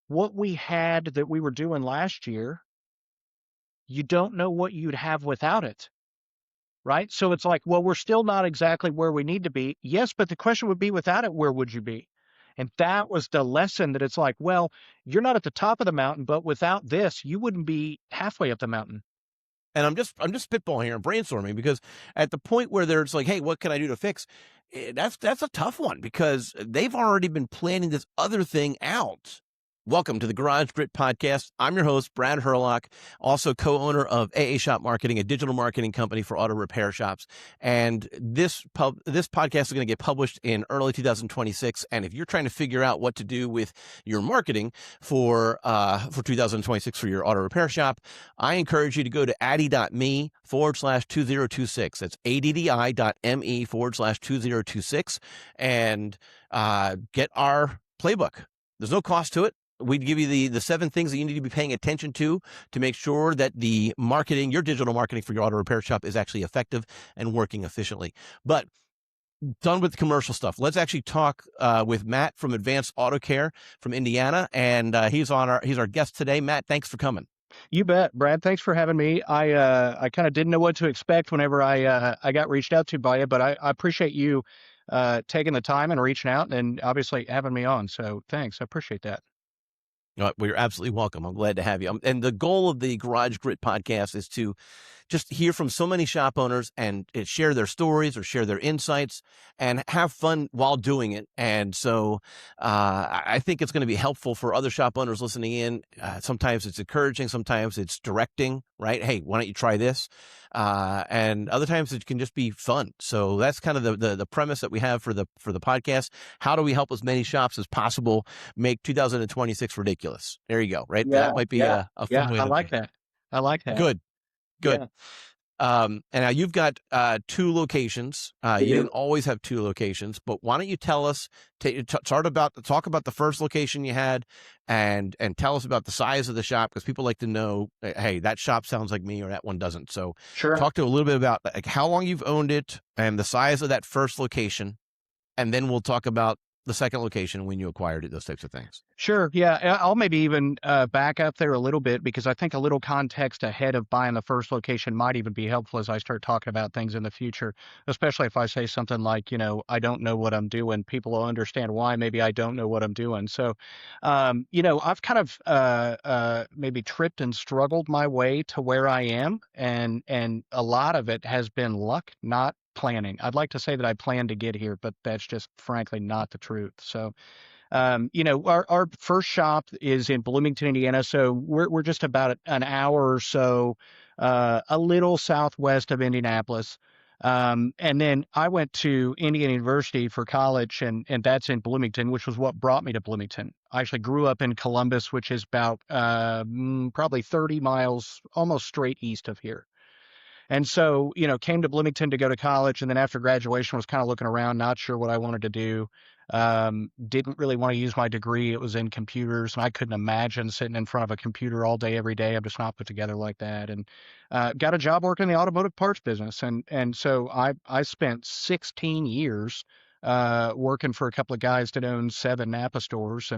what we had that we were doing last year, you don't know what you'd have without it. Right? So it's like, well, we're still not exactly where we need to be. Yes, but the question would be without it, where would you be? And that was the lesson that it's like, well, you're not at the top of the mountain, but without this, you wouldn't be halfway up the mountain. And I'm just spitballing here and brainstorming because at the point where there's like, hey, what can I do to fix? That's a tough one because they've already been planning this other thing out. Welcome to the Garage Grit Podcast. I'm your host, Brad Herlock, also co-owner of AA Shop Marketing, a digital marketing company for auto repair shops. And this podcast is going to get published in early 2026. And if you're trying to figure out what to do with your marketing for 2026 for your auto repair shop, I encourage you to go to addi.me/2026. That's addi.me/2026 and get our playbook. There's no cost to it. We'd give you the 7 things that you need to be paying attention to make sure that the marketing, your digital marketing for your auto repair shop is actually effective and working efficiently. But done with the commercial stuff. Let's actually talk with Matt from Advanced Auto Care from Indiana. And he's our guest today. Matt, thanks for coming. You bet, Brad. Thanks for having me. I kind of didn't know what to expect whenever I got reached out to by you, but I appreciate you taking the time and reaching out and obviously having me on. So thanks. I appreciate that. Well, you're absolutely welcome. I'm glad to have you. And the goal of the Garage Grit podcast is to just hear from so many shop owners and share their stories or share their insights and have fun while doing it. And so I think it's going to be helpful for other shop owners listening in. Sometimes it's encouraging. Sometimes it's directing, right? Hey, why don't you try this? And other times it can just be fun. So that's kind of the premise that we have for the podcast. How do we help as many shops as possible make 2026 ridiculous? There you go. Right. Yeah, That might be yeah, a yeah. fun way I to like that. I like that. Good. Yeah. And now you've got 2 locations. You didn't always have 2 locations, but why don't you tell us, talk about the first location you had and tell us about the size of the shop because people like to know, hey, that shop sounds like me or that one doesn't. So Sure. talk to a little bit about like how long you've owned it and the size of that first location. And then we'll talk about the second location when you acquired it, those types of things. Sure. Yeah. I'll maybe even back up there a little bit because I think a little context ahead of buying the first location might even be helpful as I start talking about things in the future, especially if I say something like, I don't know what I'm doing. People will understand why maybe I don't know what I'm doing. So, I've kind of maybe tripped and struggled my way to where I am. And a lot of it has been luck, not planning. I'd like to say that I planned to get here, but that's just frankly not the truth. So, our first shop is in Bloomington, Indiana. So we're just about an hour or so, a little southwest of Indianapolis. And then I went to Indiana University for college and that's in Bloomington, which was what brought me to Bloomington. I actually grew up in Columbus, which is about, probably 30 miles almost straight east of here. And so, came to Bloomington to go to college. And then after graduation was kind of looking around, not sure what I wanted to do. Didn't really want to use my degree. It was in computers and I couldn't imagine sitting in front of a computer all day, every day. I'm just not put together like that. And, got a job working in the automotive parts business. And so I spent 16 years, working for a couple of guys that owned 7 Napa stores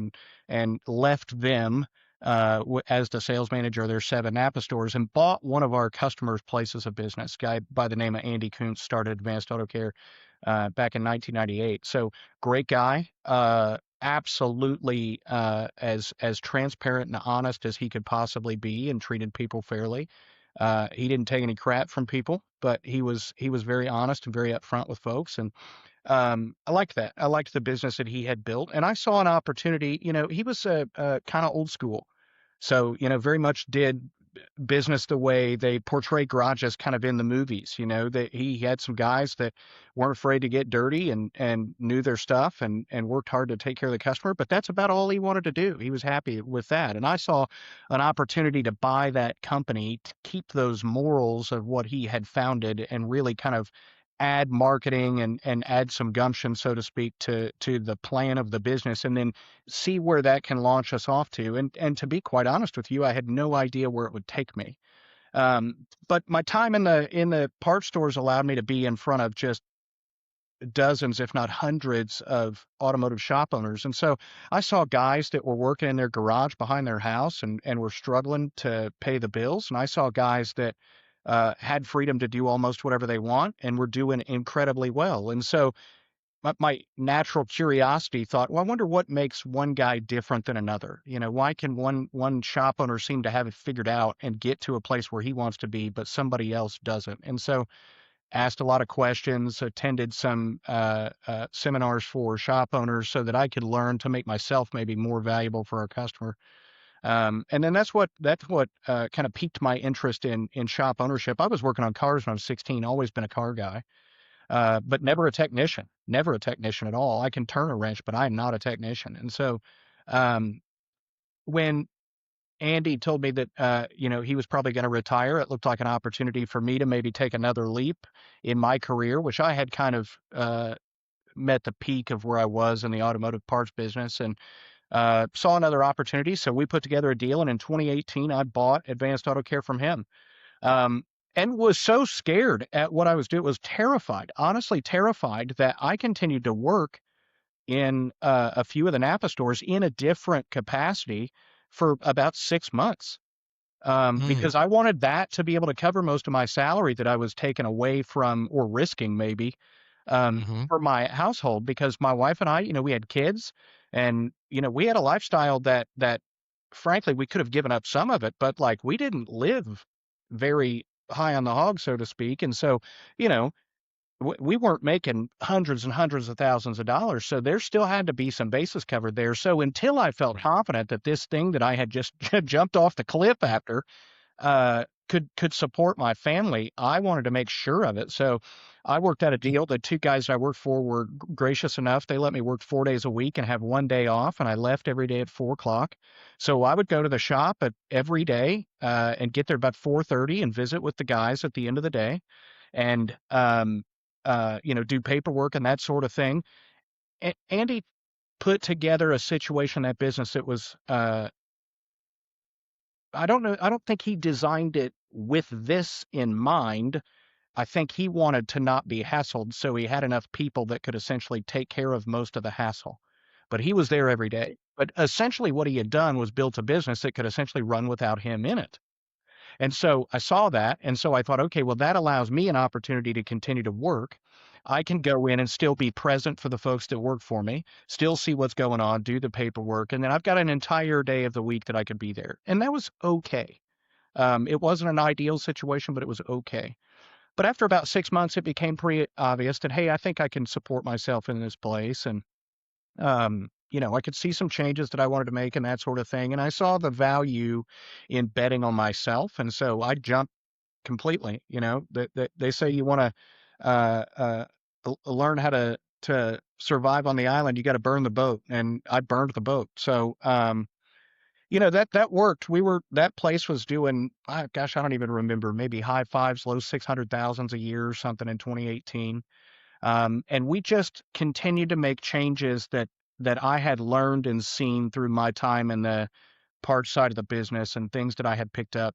and left them as the sales manager of their 7 Napa stores and bought one of our customers' places of business. A guy by the name of Andy Kuntz started Advanced Auto Care back in 1998. So great guy, absolutely as transparent and honest as he could possibly be, and treated people fairly. He didn't take any crap from people, but he was very honest and very upfront with folks. And I liked that. I liked the business that he had built, and I saw an opportunity. He was kind of old school, so very much did business the way they portray garages kind of in the movies. That he had some guys that weren't afraid to get dirty and knew their stuff and worked hard to take care of the customer. But that's about all he wanted to do. He was happy with that, and I saw an opportunity to buy that company to keep those morals of what he had founded and really kind of add marketing and add some gumption, so to speak, to the plan of the business, and then see where that can launch us off to. And to be quite honest with you, I had no idea where it would take me. But my time in the parts stores allowed me to be in front of just dozens, if not hundreds, of automotive shop owners. And so I saw guys that were working in their garage behind their house and were struggling to pay the bills. And I saw guys that had freedom to do almost whatever they want and were doing incredibly well. And so my natural curiosity thought, well, I wonder what makes one guy different than another. Why can one shop owner seem to have it figured out and get to a place where he wants to be, but somebody else doesn't? And so asked a lot of questions, attended some seminars for shop owners so that I could learn to make myself maybe more valuable for our customer. And then that's what kind of piqued my interest in shop ownership. I was working on cars when I was 16, always been a car guy, but never a technician at all. I can turn a wrench, but I'm not a technician. And so um, when Andy told me that, he was probably going to retire, it looked like an opportunity for me to maybe take another leap in my career, which I had kind of met the peak of where I was in the automotive parts business and saw another opportunity. So we put together a deal. And in 2018, I bought Advanced Auto Care from him. Um, and was so scared at what I was doing, was terrified, honestly terrified that I continued to work in a few of the Napa stores in a different capacity for about 6 months. Mm, Because I wanted that to be able to cover most of my salary that I was taking away from or risking maybe hmm for my household. Because my wife and I, we had kids, and we had a lifestyle that frankly we could have given up some of it, but like we didn't live very high on the hog, so to speak. And so, you know, we weren't making hundreds and hundreds of thousands of dollars, so there still had to be some bases covered there. So until I felt Right. confident that this thing that I had just jumped off the cliff after could support my family, I wanted to make sure of it. So I worked out a deal. The two guys I worked for were gracious enough. They let me work 4 days a week and have one day off, and I left every day at 4 o'clock. So I would go to the shop every day and get there about 4:30 and visit with the guys at the end of the day, and do paperwork and that sort of thing. Andy put together a situation in that business that was I don't know. I don't think he designed it with this in mind. I think he wanted to not be hassled, so he had enough people that could essentially take care of most of the hassle. But he was there every day. But essentially, what he had done was built a business that could essentially run without him in it. And so I saw that. And so I thought, okay, well, that allows me an opportunity to continue to work. I can go in and still be present for the folks that work for me, still see what's going on, do the paperwork. And then I've got an entire day of the week that I could be there. And that was okay. It wasn't an ideal situation, but it was okay. But after about 6 months, it became pretty obvious that, hey, I think I can support myself in this place. And, I could see some changes that I wanted to make and that sort of thing. And I saw the value in betting on myself. And so I jumped completely. They say you want to learn how to survive on the island, you got to burn the boat. And I burned the boat. So, that worked. That place was doing, gosh, I don't even remember, maybe high fives, low 600,000s a year or something in 2018. And we just continued to make changes that I had learned and seen through my time in the parts side of the business and things that I had picked up,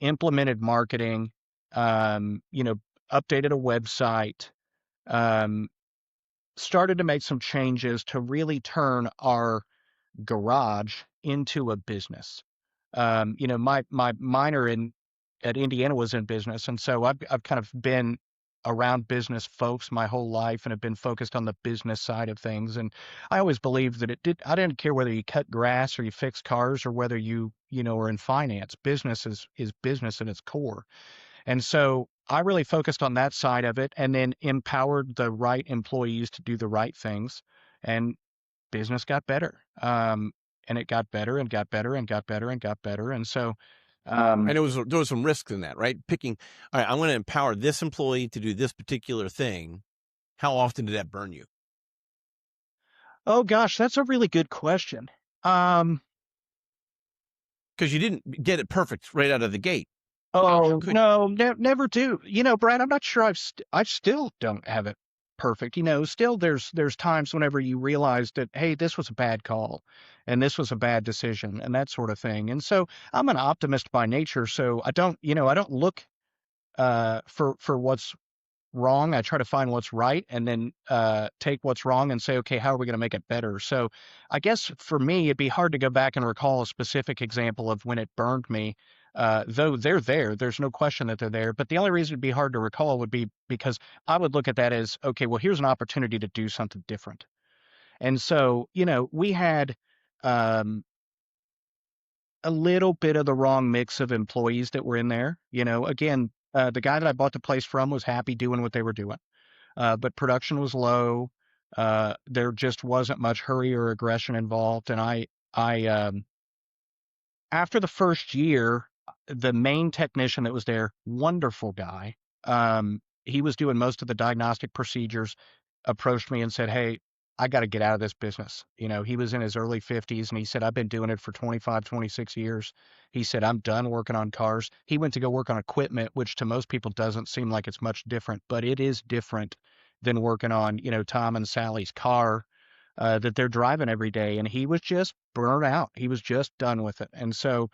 implemented marketing, um, you know, updated a website, um, started to make some changes to really turn our garage into a business. My minor in at Indiana was in business, and so I've kind of been around business folks my whole life and have been focused on the business side of things. And I always believed that I didn't care whether you cut grass or you fix cars or whether you are in finance. Business is business at its core. And so I really focused on that side of it and then empowered the right employees to do the right things. And business got better. And it got better and got better and got better and got better. And so, And there was some risks in that, right? Picking, all right, I'm going to empower this employee to do this particular thing. How often did that burn you? oh gosh, that's a really good question. Um, Because you didn't get it perfect right out of the gate. How oh could no, never do. Brad, I'm not sure I still don't have it perfect. Still there's times whenever you realize that, hey, this was a bad call and this was a bad decision and that sort of thing. And so I'm an optimist by nature. So I don't look for what's wrong, I try to find what's right and then take what's wrong and say, okay, how are we going to make it better? So I guess for me, it'd be hard to go back and recall a specific example of when it burned me. Though they're there, there's no question that they're there. But the only reason it'd be hard to recall would be because I would look at that as, okay, well, here's an opportunity to do something different. And so, we had um, a little bit of the wrong mix of employees that were in there. Again, the guy that I bought the place from was happy doing what they were doing, but production was low. There just wasn't much hurry or aggression involved, and I after the first year, the main technician that was there, wonderful guy, he was doing most of the diagnostic procedures, approached me and said, "Hey, I got to get out of this business." He was in his early 50s and he said, "I've been doing it for 25, 26 years." He said, "I'm done working on cars." He went to go work on equipment, which to most people doesn't seem like it's much different, but it is different than working on, Tom and Sally's car that they're driving every day. And he was just burnt out. He was just done with it. And so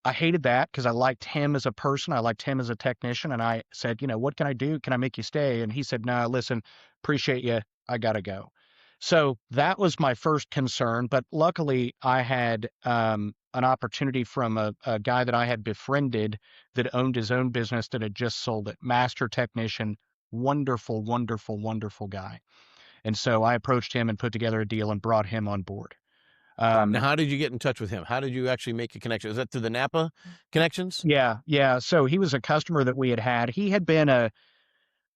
I hated that because I liked him as a person. I liked him as a technician. And I said, what can I do? Can I make you stay? And he said, no, listen, appreciate you. I got to go. So that was my first concern. But luckily, I had an opportunity from a guy that I had befriended that owned his own business that had just sold it. Master technician, wonderful, wonderful, wonderful guy. And so I approached him and put together a deal and brought him on board. Now, how did you get in touch with him? How did you actually make a connection? Is that through the Napa connections? Yeah, yeah. So he was a customer that we had had. He had been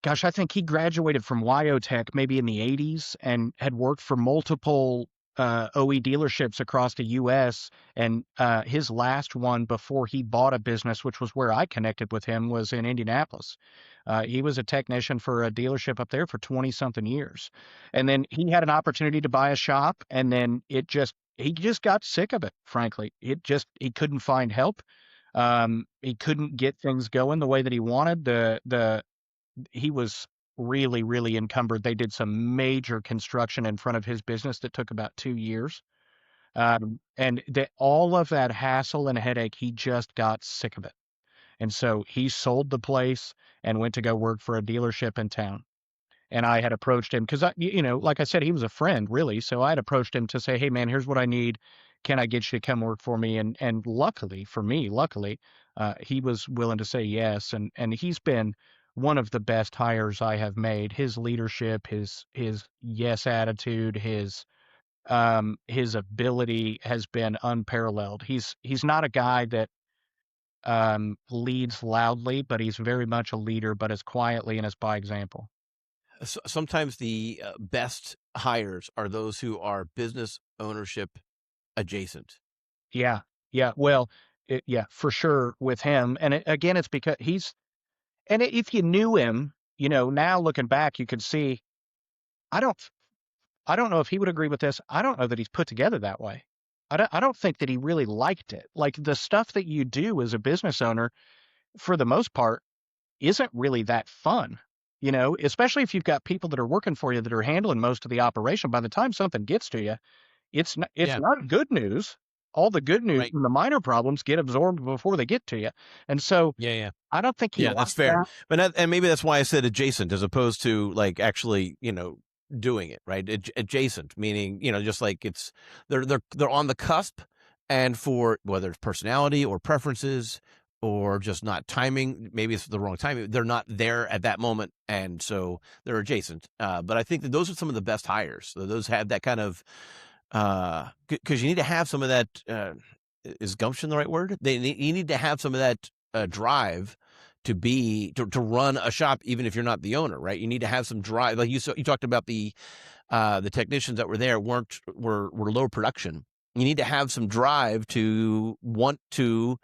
gosh, I think he graduated from Wyotech maybe in the 80s and had worked for multiple OE dealerships across the US. And his last one before he bought a business, which was where I connected with him, was in Indianapolis. He was a technician for a dealership up there for 20 something years. And then he had an opportunity to buy a shop. And then he just got sick of it, frankly. He couldn't find help. He couldn't get things going the way that he wanted. He was really, really encumbered. They did some major construction in front of his business that took about 2 years. And all of that hassle and headache, he just got sick of it. And so he sold the place and went to go work for a dealership in town. And I had approached him because like I said, he was a friend really. So I had approached him to say, "Hey man, here's what I need. Can I get you to come work for me?" And luckily for me, he was willing to say yes. And he's been one of the best hires I have made. His leadership, his yes attitude, his ability has been unparalleled. He's not a guy that leads loudly, but he's very much a leader, but as quietly and as by example. Sometimes the best hires are those who are business ownership adjacent. Yeah, yeah. Well, yeah, for sure with him. And again, it's because if you knew him, now looking back, you could see. I don't, I don't know if he would agree with this. I don't know that he's put together that way. I don't think that he really liked it. Like the stuff that you do as a business owner, for the most part, isn't really that fun. Especially if you've got people that are working for you that are handling most of the operation. By the time something gets to you, it's Yeah, not good news. All the good news right. and the minor problems get absorbed before they get to you. And so Yeah, yeah. I don't think he Yeah, that's liked fair. that. And maybe that's why I said adjacent as opposed to like actually, doing it, right? Adjacent, meaning, just like they're on the cusp, and for whether it's personality or preferences or just not timing, maybe it's the wrong timing, they're not there at that moment, and so they're adjacent. But I think that those are some of the best hires. So those have that kind of because you need to have some of that. Is gumption the right word? You need to have some of that drive to run a shop, even if you're not the owner, right? You need to have some drive. Like you talked about the technicians that were there were low production. You need to have some drive to want to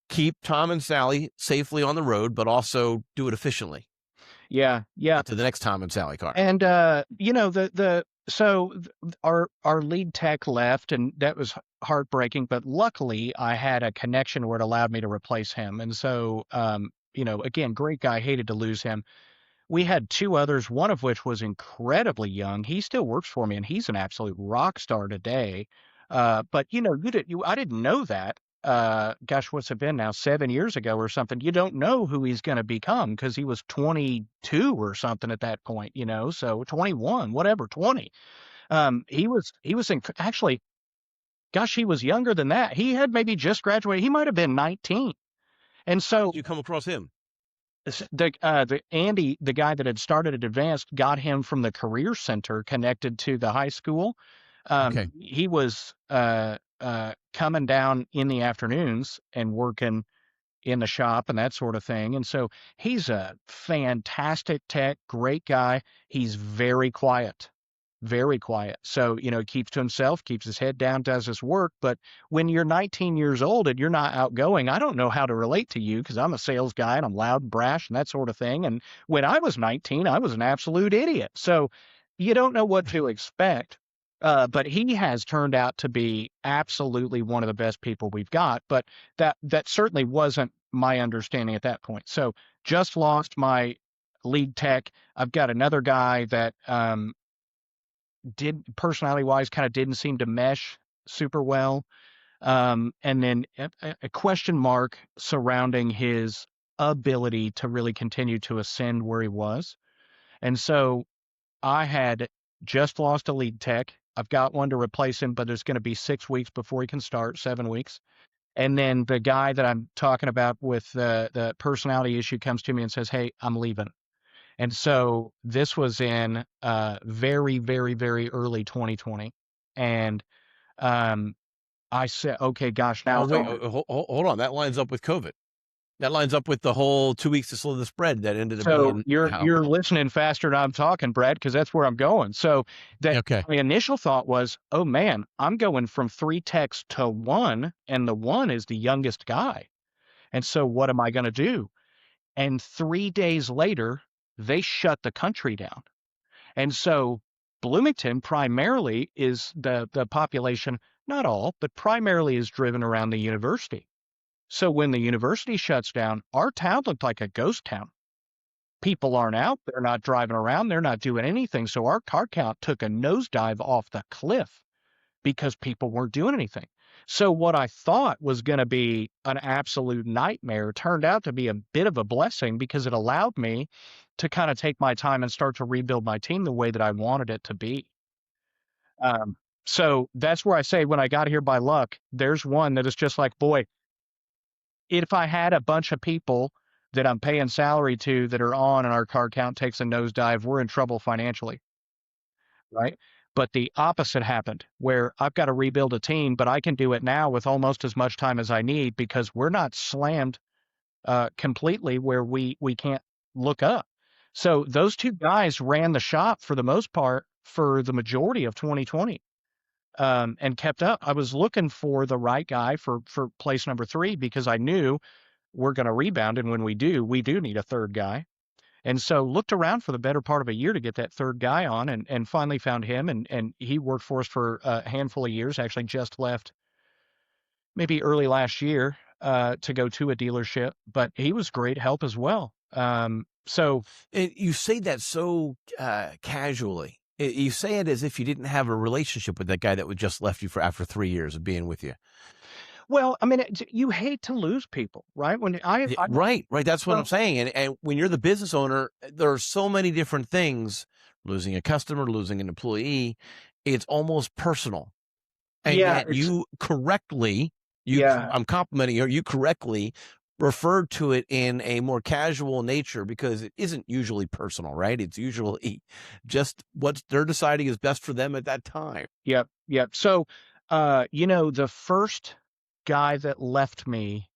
keep Tom and Sally safely on the road, but also do it efficiently. Yeah, yeah. Get to the next Tom and Sally car. And our lead tech left, and that was heartbreaking. But luckily, I had a connection where it allowed me to replace him. And so, again, great guy. Hated to lose him. We had two others, one of which was incredibly young. He still works for me, and he's an absolute rock star today. But I didn't know that. gosh, what's it been now? 7 years ago or something. You don't know who he's going to become because he was 22 or something at that point, so 21, whatever, 20. Actually, gosh, he was younger than that. He had maybe just graduated. He might have been 19. And How so did you come across him? the Andy, the guy that had started at Advanced, got him from the career center connected to the high school. Okay. He was coming down in the afternoons and working in the shop and that sort of thing. And so he's a fantastic tech, great guy. He's very quiet, very quiet. So, keeps to himself, keeps his head down, does his work. But when you're 19 years old and you're not outgoing, I don't know how to relate to you because I'm a sales guy and I'm loud and brash and that sort of thing. And when I was 19, I was an absolute idiot. So you don't know what to expect. But he has turned out to be absolutely one of the best people we've got. But that certainly wasn't my understanding at that point. So just lost my lead tech. I've got another guy that did personality wise kind of didn't seem to mesh super well. And then a question mark surrounding his ability to really continue to ascend where he was. And so I had just lost a lead tech. I've got one to replace him, but it's going to be 6 weeks before he can start, 7 weeks. And then the guy that I'm talking about with the personality issue comes to me and says, "Hey, I'm leaving." And so this was in very, very, very early 2020. And um, I said, okay, gosh, now Oh, it's wait, over. hold on. That lines up with COVID. That lines up with the whole 2 weeks to slow the spread that ended up So being you're how. you're listening faster than I'm talking, Brad, because that's where I'm going. So that Okay. my initial thought was, oh man, I'm going from 3 techs to one, and the one is the youngest guy. And so what am I going to do? And 3 days later, they shut the country down. And so Bloomington primarily is the population, not all, but primarily is driven around the university. So when the university shuts down, our town looked like a ghost town. People aren't out, they're not driving around, they're not doing anything. So our car count took a nosedive off the cliff because people weren't doing anything. So what I thought was going to be an absolute nightmare turned out to be a bit of a blessing because it allowed me to kind of take my time and start to rebuild my team the way that I wanted it to be. So that's where I say when I got here by luck, there's one that is just like, boy, if I had a bunch of people that I'm paying salary to that are on and our car count takes a nosedive, we're in trouble financially, right? But the opposite happened where I've got to rebuild a team, but I can do it now with almost as much time as I need because we're not slammed completely where we can't look up. So those two guys ran the shop for the most part for the majority of 2020 and kept up. I was looking for the right guy for place number 3 because I knew we're going to rebound, and when we do need a third guy. And so looked around for the better part of a year to get that third guy on and finally found him. And he worked for us for a handful of years, actually just left maybe early last year to go to a dealership, but he was great help as well. So And you say that so casually. You say it as if you didn't have a relationship with that guy that would just left you for after 3 years of being with you. well, I mean, you hate to lose people, right? When I Right. That's what I'm well, saying. And when you're the business owner, there are so many different things. Losing a customer, losing an employee, it's almost personal. And yeah, yet it's you correctly, yeah, I'm complimenting you, you correctly referred to it in a more casual nature because it isn't usually personal, right? It's usually just what they're deciding is best for them at that time. yep, yep. So, the first guy that left me,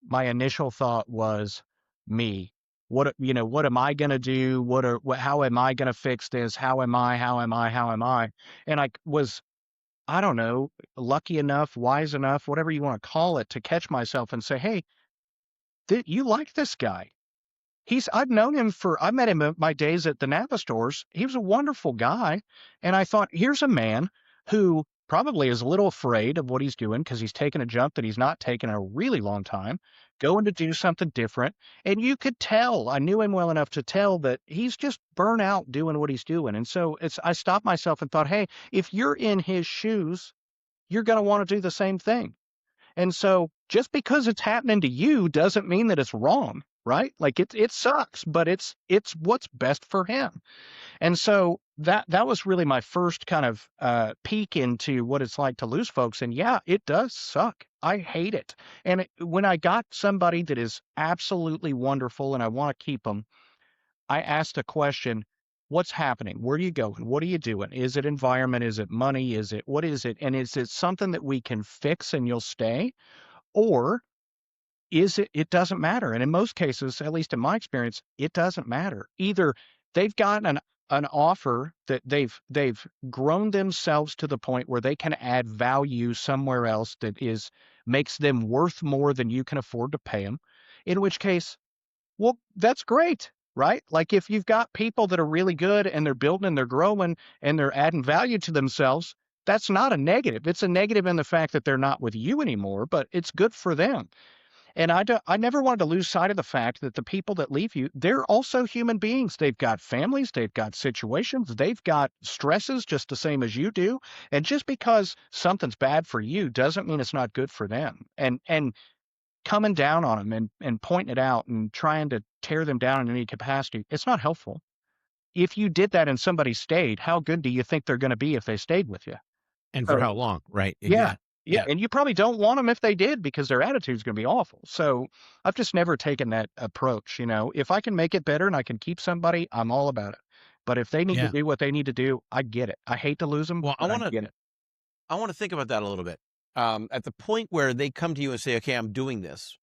my initial thought was me. What am I going to do? How am I going to fix this? How am I? How am I? How am I? And I was, I don't know, lucky enough, wise enough, whatever you want to call it, to catch myself and say, hey, you like this guy. I met him in my days at the Napa stores. He was a wonderful guy. And I thought, here's a man who probably is a little afraid of what he's doing because he's taken a jump that he's not taken in a really long time, going to do something different. And you could tell, I knew him well enough to tell that he's just burnt out doing what he's doing. And so I stopped myself and thought, hey, if you're in his shoes, you're going to want to do the same thing. And so just because it's happening to you doesn't mean that it's wrong, right? Like it sucks, but it's what's best for him. And so that was really my first kind of peek into what it's like to lose folks. And yeah, it does suck. I hate it. And when I got somebody that is absolutely wonderful and I want to keep them, I asked a question. What's happening? Where are you going? What are you doing? Is it environment? Is it money? Is it what is it? And is it something that we can fix and you'll stay? Or is it doesn't matter. And in most cases, at least in my experience, it doesn't matter. Either they've gotten an offer that they've grown themselves to the point where they can add value somewhere else that is makes them worth more than you can afford to pay them, in which case, well, that's great, right? Like if you've got people that are really good and they're building and they're growing and they're adding value to themselves, that's not a negative. It's a negative in the fact that they're not with you anymore, but it's good for them. And I never wanted to lose sight of the fact that the people that leave you, they're also human beings. They've got families, they've got situations, they've got stresses just the same as you do. And just because something's bad for you doesn't mean it's not good for them. And coming down on them and pointing it out and trying to tear them down in any capacity, it's not helpful. If you did that and somebody stayed, how good do you think they're going to be if they stayed with you? And for So how long? Right. yeah. Yeah. Yeah, Yeah. and you probably don't want them if they did because their attitude's gonna be awful. So, I've just never taken that approach, you know? If I can make it better and I can keep somebody, I'm all about it. But if they need to Yeah. do what they need to do, I get it. I hate to lose them, Well, but I get it. I want to think about that a little bit. At the point where they come to you and say, okay, I'm doing this,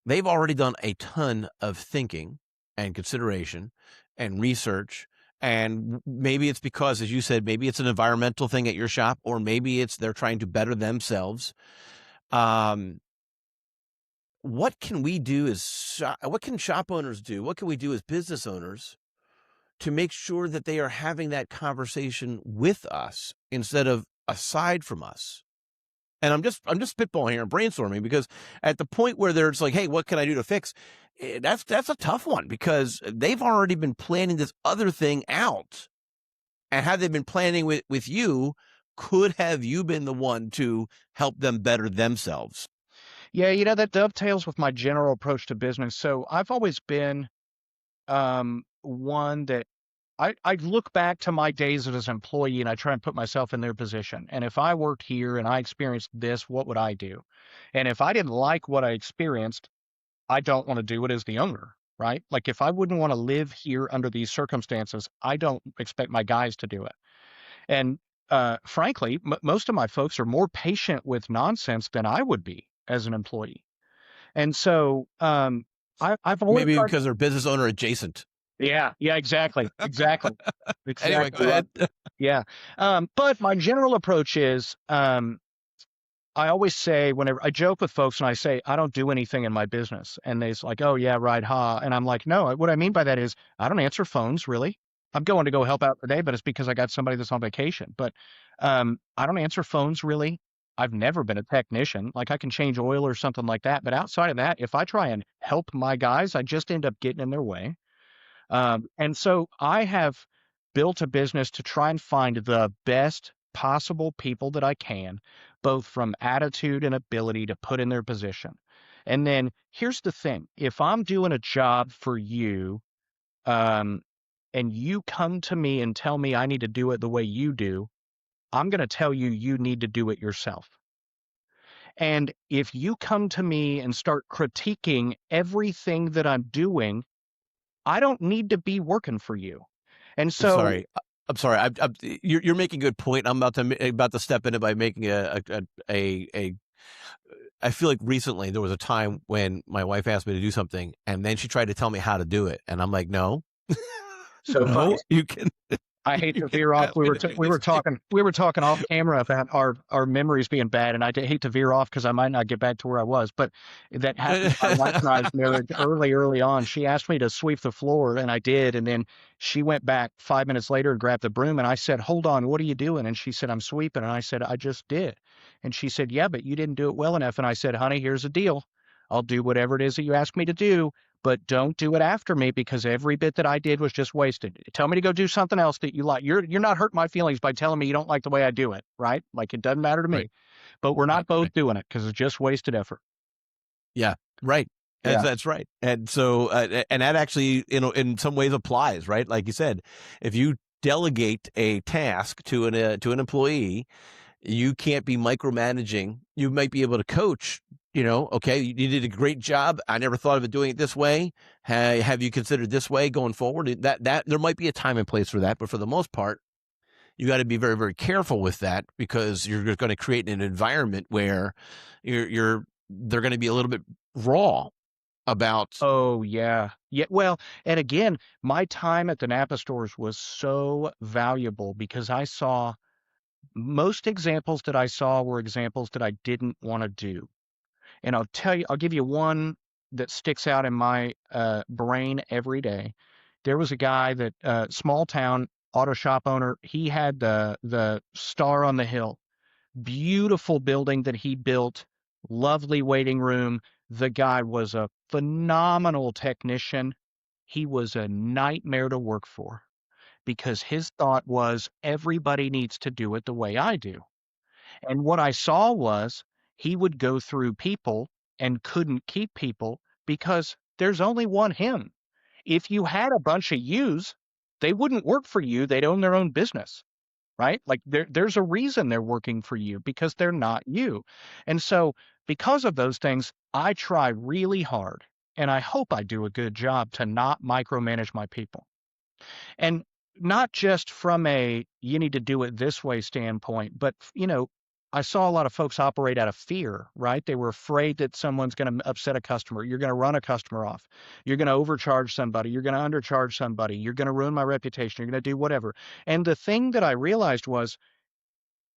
they've already done a ton of thinking and consideration and research. And maybe it's because, as you said, maybe it's an environmental thing at your shop, or maybe it's they're trying to better themselves. Um, what can we do what can shop owners do? What can we do as business owners to make sure that they are having that conversation with us instead of aside from us? And I'm just spitballing here and brainstorming, because at the point where they're just like, hey, what can I do to fix? That's a tough one, because they've already been planning this other thing out. And had they been planning with you, could have you been the one to help them better themselves? Yeah, you know, that dovetails with my general approach to business. So, I've always been, one that I look back to my days as an employee and I try and put myself in their position. And if I worked here and I experienced this, what would I do? And if I didn't like what I experienced, I don't want to do it as the owner, right? Like if I wouldn't want to live here under these circumstances, I don't expect my guys to do it. And frankly, most of my folks are more patient with nonsense than I would be as an employee. And so I've always Maybe tried. because they're business owner adjacent. Yeah, yeah, exactly, exactly, Anyway, go exactly. ahead. Yeah. But my general approach is, I always say whenever I joke with folks and I say, I don't do anything in my business. And they're like, oh, yeah, right, ha. And I'm like, no, what I mean by that is I don't answer phones really. I'm going to go help out today, but it's because I got somebody that's on vacation. But I don't answer phones really. I've never been a technician. Like I can change oil or something like that. But outside of that, if I try and help my guys, I just end up getting in their way. And so I have built a business to try and find the best possible people that I can, both from attitude and ability to put in their position. And then here's the thing, if I'm doing a job for you, um, and you come to me and tell me I need to do it the way you do, I'm going to tell you you need to do it yourself. And if you come to me and start critiquing everything that I'm doing, I don't need to be working for you. And I'm so sorry. I'm sorry. You're making a good point. I'm about to step in it by making a I feel like recently there was a time when my wife asked me to do something, and then she tried to tell me how to do it, and I'm like, no, so funny. no, you can I hate you to can veer off. ask me to do We these were things. talking off camera about our memories being bad, and hate to veer off because I might not get back to where I was. But that happened to my wife and I's marriage early on. She asked me to sweep the floor, and I did. And then she went back 5 minutes later and grabbed the broom, and I said, "Hold on, what are you doing?" And she said, "I'm sweeping." And I said, "I just did." And she said, "Yeah, but you didn't do it well enough." And I said, "Honey, here's the deal. I'll do whatever it is that you ask me to do, but don't do it after me because every bit that I did was just wasted. Tell me to go do something else that you like. You're not hurting my feelings by telling me you don't like the way I do it, right? Like it doesn't matter to Right. me, but we're not both Right. doing it because it's just wasted effort. Yeah. Right. Yeah. That's right. And so, and that actually, in some ways applies, right? Like you said, if you delegate a task to an employee, you can't be micromanaging. You might be able to coach, okay, you did a great job. I never thought of it doing it this way. Have you considered this way going forward? That there might be a time and place for that, but for the most part, you got to be very, very careful with that because you're going to create an environment where they're going to be a little bit raw about. Oh yeah. Yeah. Well, and again, my time at the Napa stores was so valuable because I saw most examples that I saw were examples that I didn't want to do. And I'll give you one that sticks out in my brain every day. There was a guy that small town auto shop owner. He had the Star on the Hill, beautiful building that he built, lovely waiting room. The guy was a phenomenal technician. He was a nightmare to work for because his thought was everybody needs to do it the way I do. And what I saw was he would go through people and couldn't keep people because there's only one him. If you had a bunch of yous, they wouldn't work for you. They'd own their own business, right? Like there's a reason they're working for you because they're not you. And so because of those things, I try really hard and I hope I do a good job to not micromanage my people. And not just from a you need to do it this way standpoint, but I saw a lot of folks operate out of fear, right? They were afraid that someone's going to upset a customer. You're going to run a customer off. You're going to overcharge somebody. You're going to undercharge somebody. You're going to ruin my reputation. You're going to do whatever. And the thing that I realized was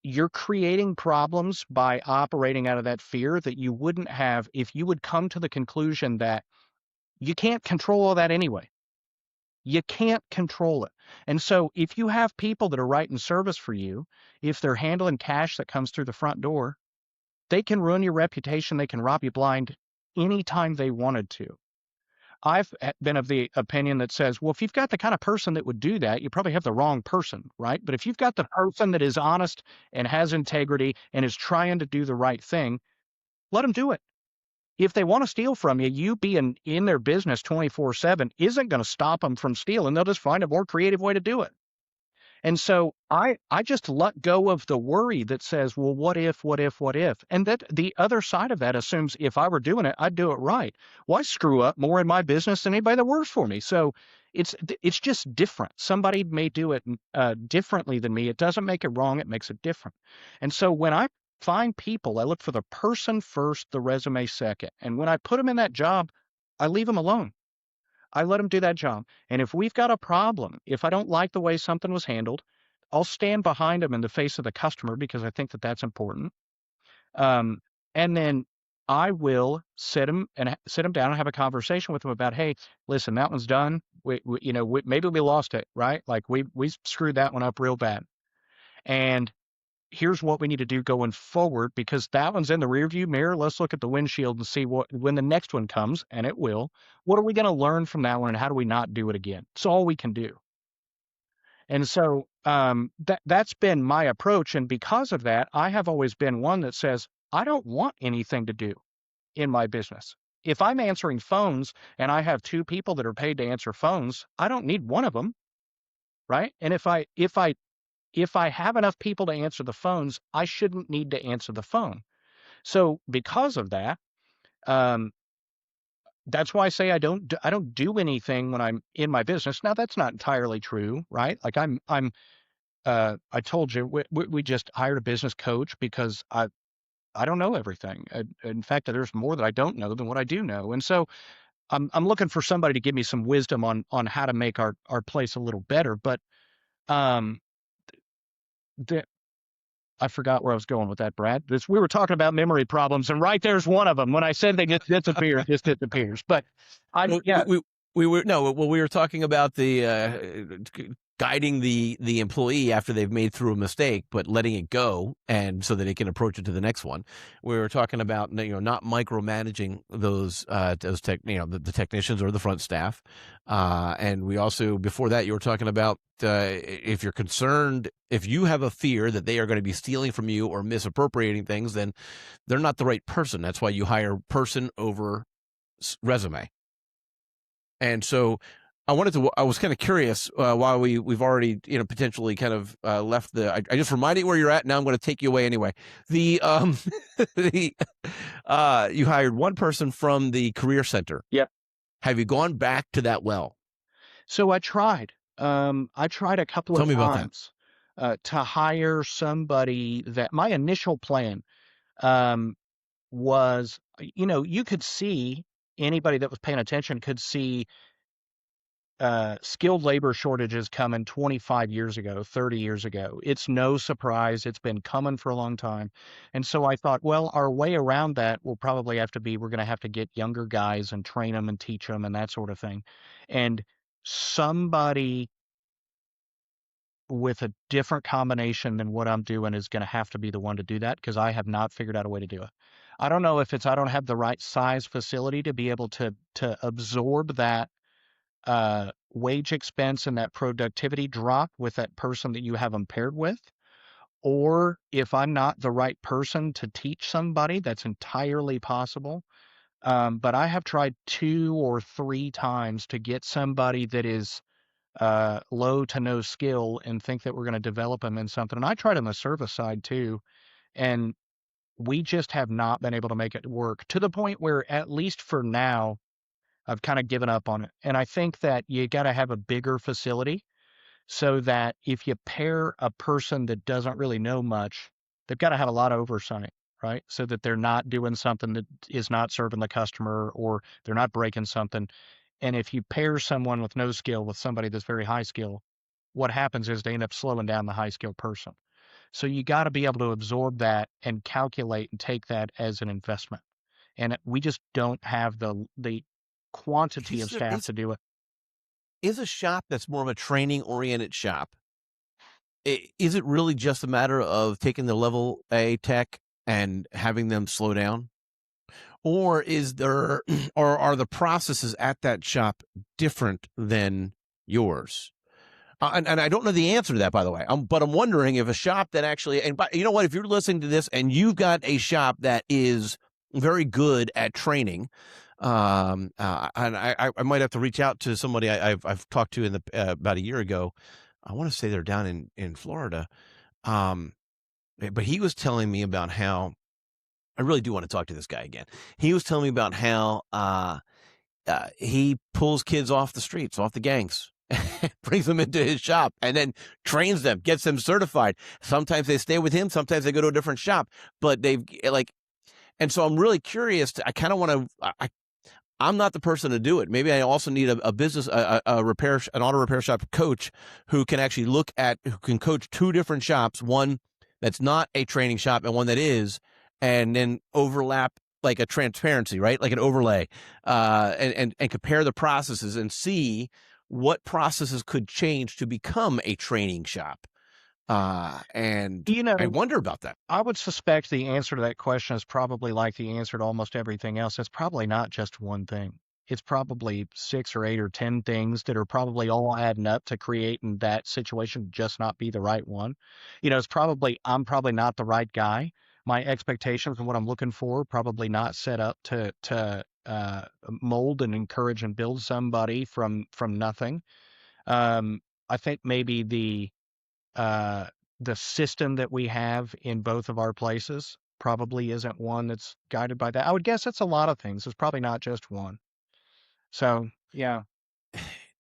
you're creating problems by operating out of that fear that you wouldn't have if you would come to the conclusion that you can't control all that anyway. You can't control it. And so if you have people that are writing service for you, if they're handling cash that comes through the front door, they can ruin your reputation. They can rob you blind anytime they wanted to. I've been of the opinion that says, well, if you've got the kind of person that would do that, you probably have the wrong person, right? But if you've got the person that is honest and has integrity and is trying to do the right thing, let them do it. If they want to steal from you, you being in their business 24/7 isn't going to stop them from stealing. They'll just find a more creative way to do it. And so I just let go of the worry that says, well, what if, what if, what if? And that the other side of that assumes if I were doing it, I'd do it right. Well, I screw up more in my business than anybody that works for me. So it's just different. Somebody may do it differently than me. It doesn't make it wrong. It makes it different. And so when I find people, I look for the person first, the resume second. And when I put them in that job, I leave them alone. I let them do that job. And if we've got a problem, if I don't like the way something was handled, I'll stand behind them in the face of the customer because I think that that's important. Um, and then I will sit them down and have a conversation with them about, hey, listen, that one's done. Maybe we lost it, right? Like we screwed that one up real bad. And here's what we need to do going forward because that one's in the rearview mirror. Let's look at the windshield and see what when the next one comes, and it will. What are we going to learn from that one, and how do we not do it again? It's all we can do. And so that's been my approach, and because of that, I have always been one that says I don't want anything to do in my business. If I'm answering phones and I have two people that are paid to answer phones, I don't need one of them, right? And if I have enough people to answer the phones, I shouldn't need to answer the phone. So because of that, um, that's why I say I don't do anything when I'm in my business. Now that's not entirely true, right? Like I told you we just hired a business coach because I don't know everything. In fact, there's more that I don't know than what I do know, and so I'm looking for somebody to give me some wisdom on how to make our place a little better. But um, the, I forgot where I was going with that, Brad. We were talking about memory problems, and right there's one of them. When I said they just disappear, it just disappears. But We were talking about the guiding the employee after they've made through a mistake, but letting it go, and so that they can approach it to the next one. We were talking about, not micromanaging the technicians or the front staff, and we also, before that, you were talking about if you're concerned, if you have a fear that they are going to be stealing from you or misappropriating things, then they're not the right person. That's why you hire person over resume. And so I was kind of curious, while we've already, potentially kind of left I just reminded you where you're at. Now I'm going to take you away anyway. The, you hired one person from the career center. Yep. Have you gone back to that well? So I tried. I tried a couple Tell of me about that. times to hire somebody. That my initial plan was, you could see, anybody that was paying attention could see skilled labor shortages coming 25 years ago, 30 years ago. It's no surprise. It's been coming for a long time. And so I thought, well, our way around that will probably have to be, we're going to have to get younger guys and train them and teach them and that sort of thing. And somebody with a different combination than what I'm doing is going to have to be the one to do that, because I have not figured out a way to do it. I don't know if it's I don't have the right size facility to be able to absorb that wage expense and that productivity drop with that person that you have them paired with, or if I'm not the right person to teach somebody. That's entirely possible. But I have tried 2 or 3 times to get somebody that is low to no skill and think that we're going to develop them in something. And I tried on the service side too, and we just have not been able to make it work, to the point where, at least for now, I've kind of given up on it. And I think that you got to have a bigger facility, so that if you pair a person that doesn't really know much, they've got to have a lot of oversight, right? So that they're not doing something that is not serving the customer, or they're not breaking something. And if you pair someone with no skill with somebody that's very high skill, what happens is they end up slowing down the high skilled person. So you got to be able to absorb that and calculate and take that as an investment. And we just don't have the quantity of staff to do it. Is a shop that's more of a training oriented shop, is it really just a matter of taking the level A tech and having them slow down? Or is there, or are the processes at that shop different than yours? And I don't know the answer to that, by the way. But I'm wondering if a shop that actually, and you know what, if you're listening to this and you've got a shop that is very good at training, and I might have to reach out to somebody I've talked to in the about a year ago. I want to say they're down in Florida, but he was telling me about how, I really do want to talk to this guy again. He was telling me about how he pulls kids off the streets, off the gangs, brings them into his shop, and then trains them, gets them certified. Sometimes they stay with him, sometimes they go to a different shop, but they've and so I'm really curious. I kind of want to. I'm not the person to do it. Maybe I also need a business, an auto repair shop coach who can actually who can coach 2 different shops, one that's not a training shop and one that is, and then overlap, like a transparency, right? Like an overlay, and compare the processes and see what processes could change to become a training shop. And I wonder about that. I would suspect the answer to that question is probably like the answer to almost everything else. It's probably not just one thing. It's probably 6 or 8 or 10 things that are probably all adding up to creating that situation just not be the right one. It's probably, I'm probably not the right guy. My expectations and what I'm looking for probably not set up to mold and encourage and build somebody from nothing. I think maybe the system that we have in both of our places probably isn't one that's guided by that. I would guess it's a lot of things. It's probably not just one. So, yeah.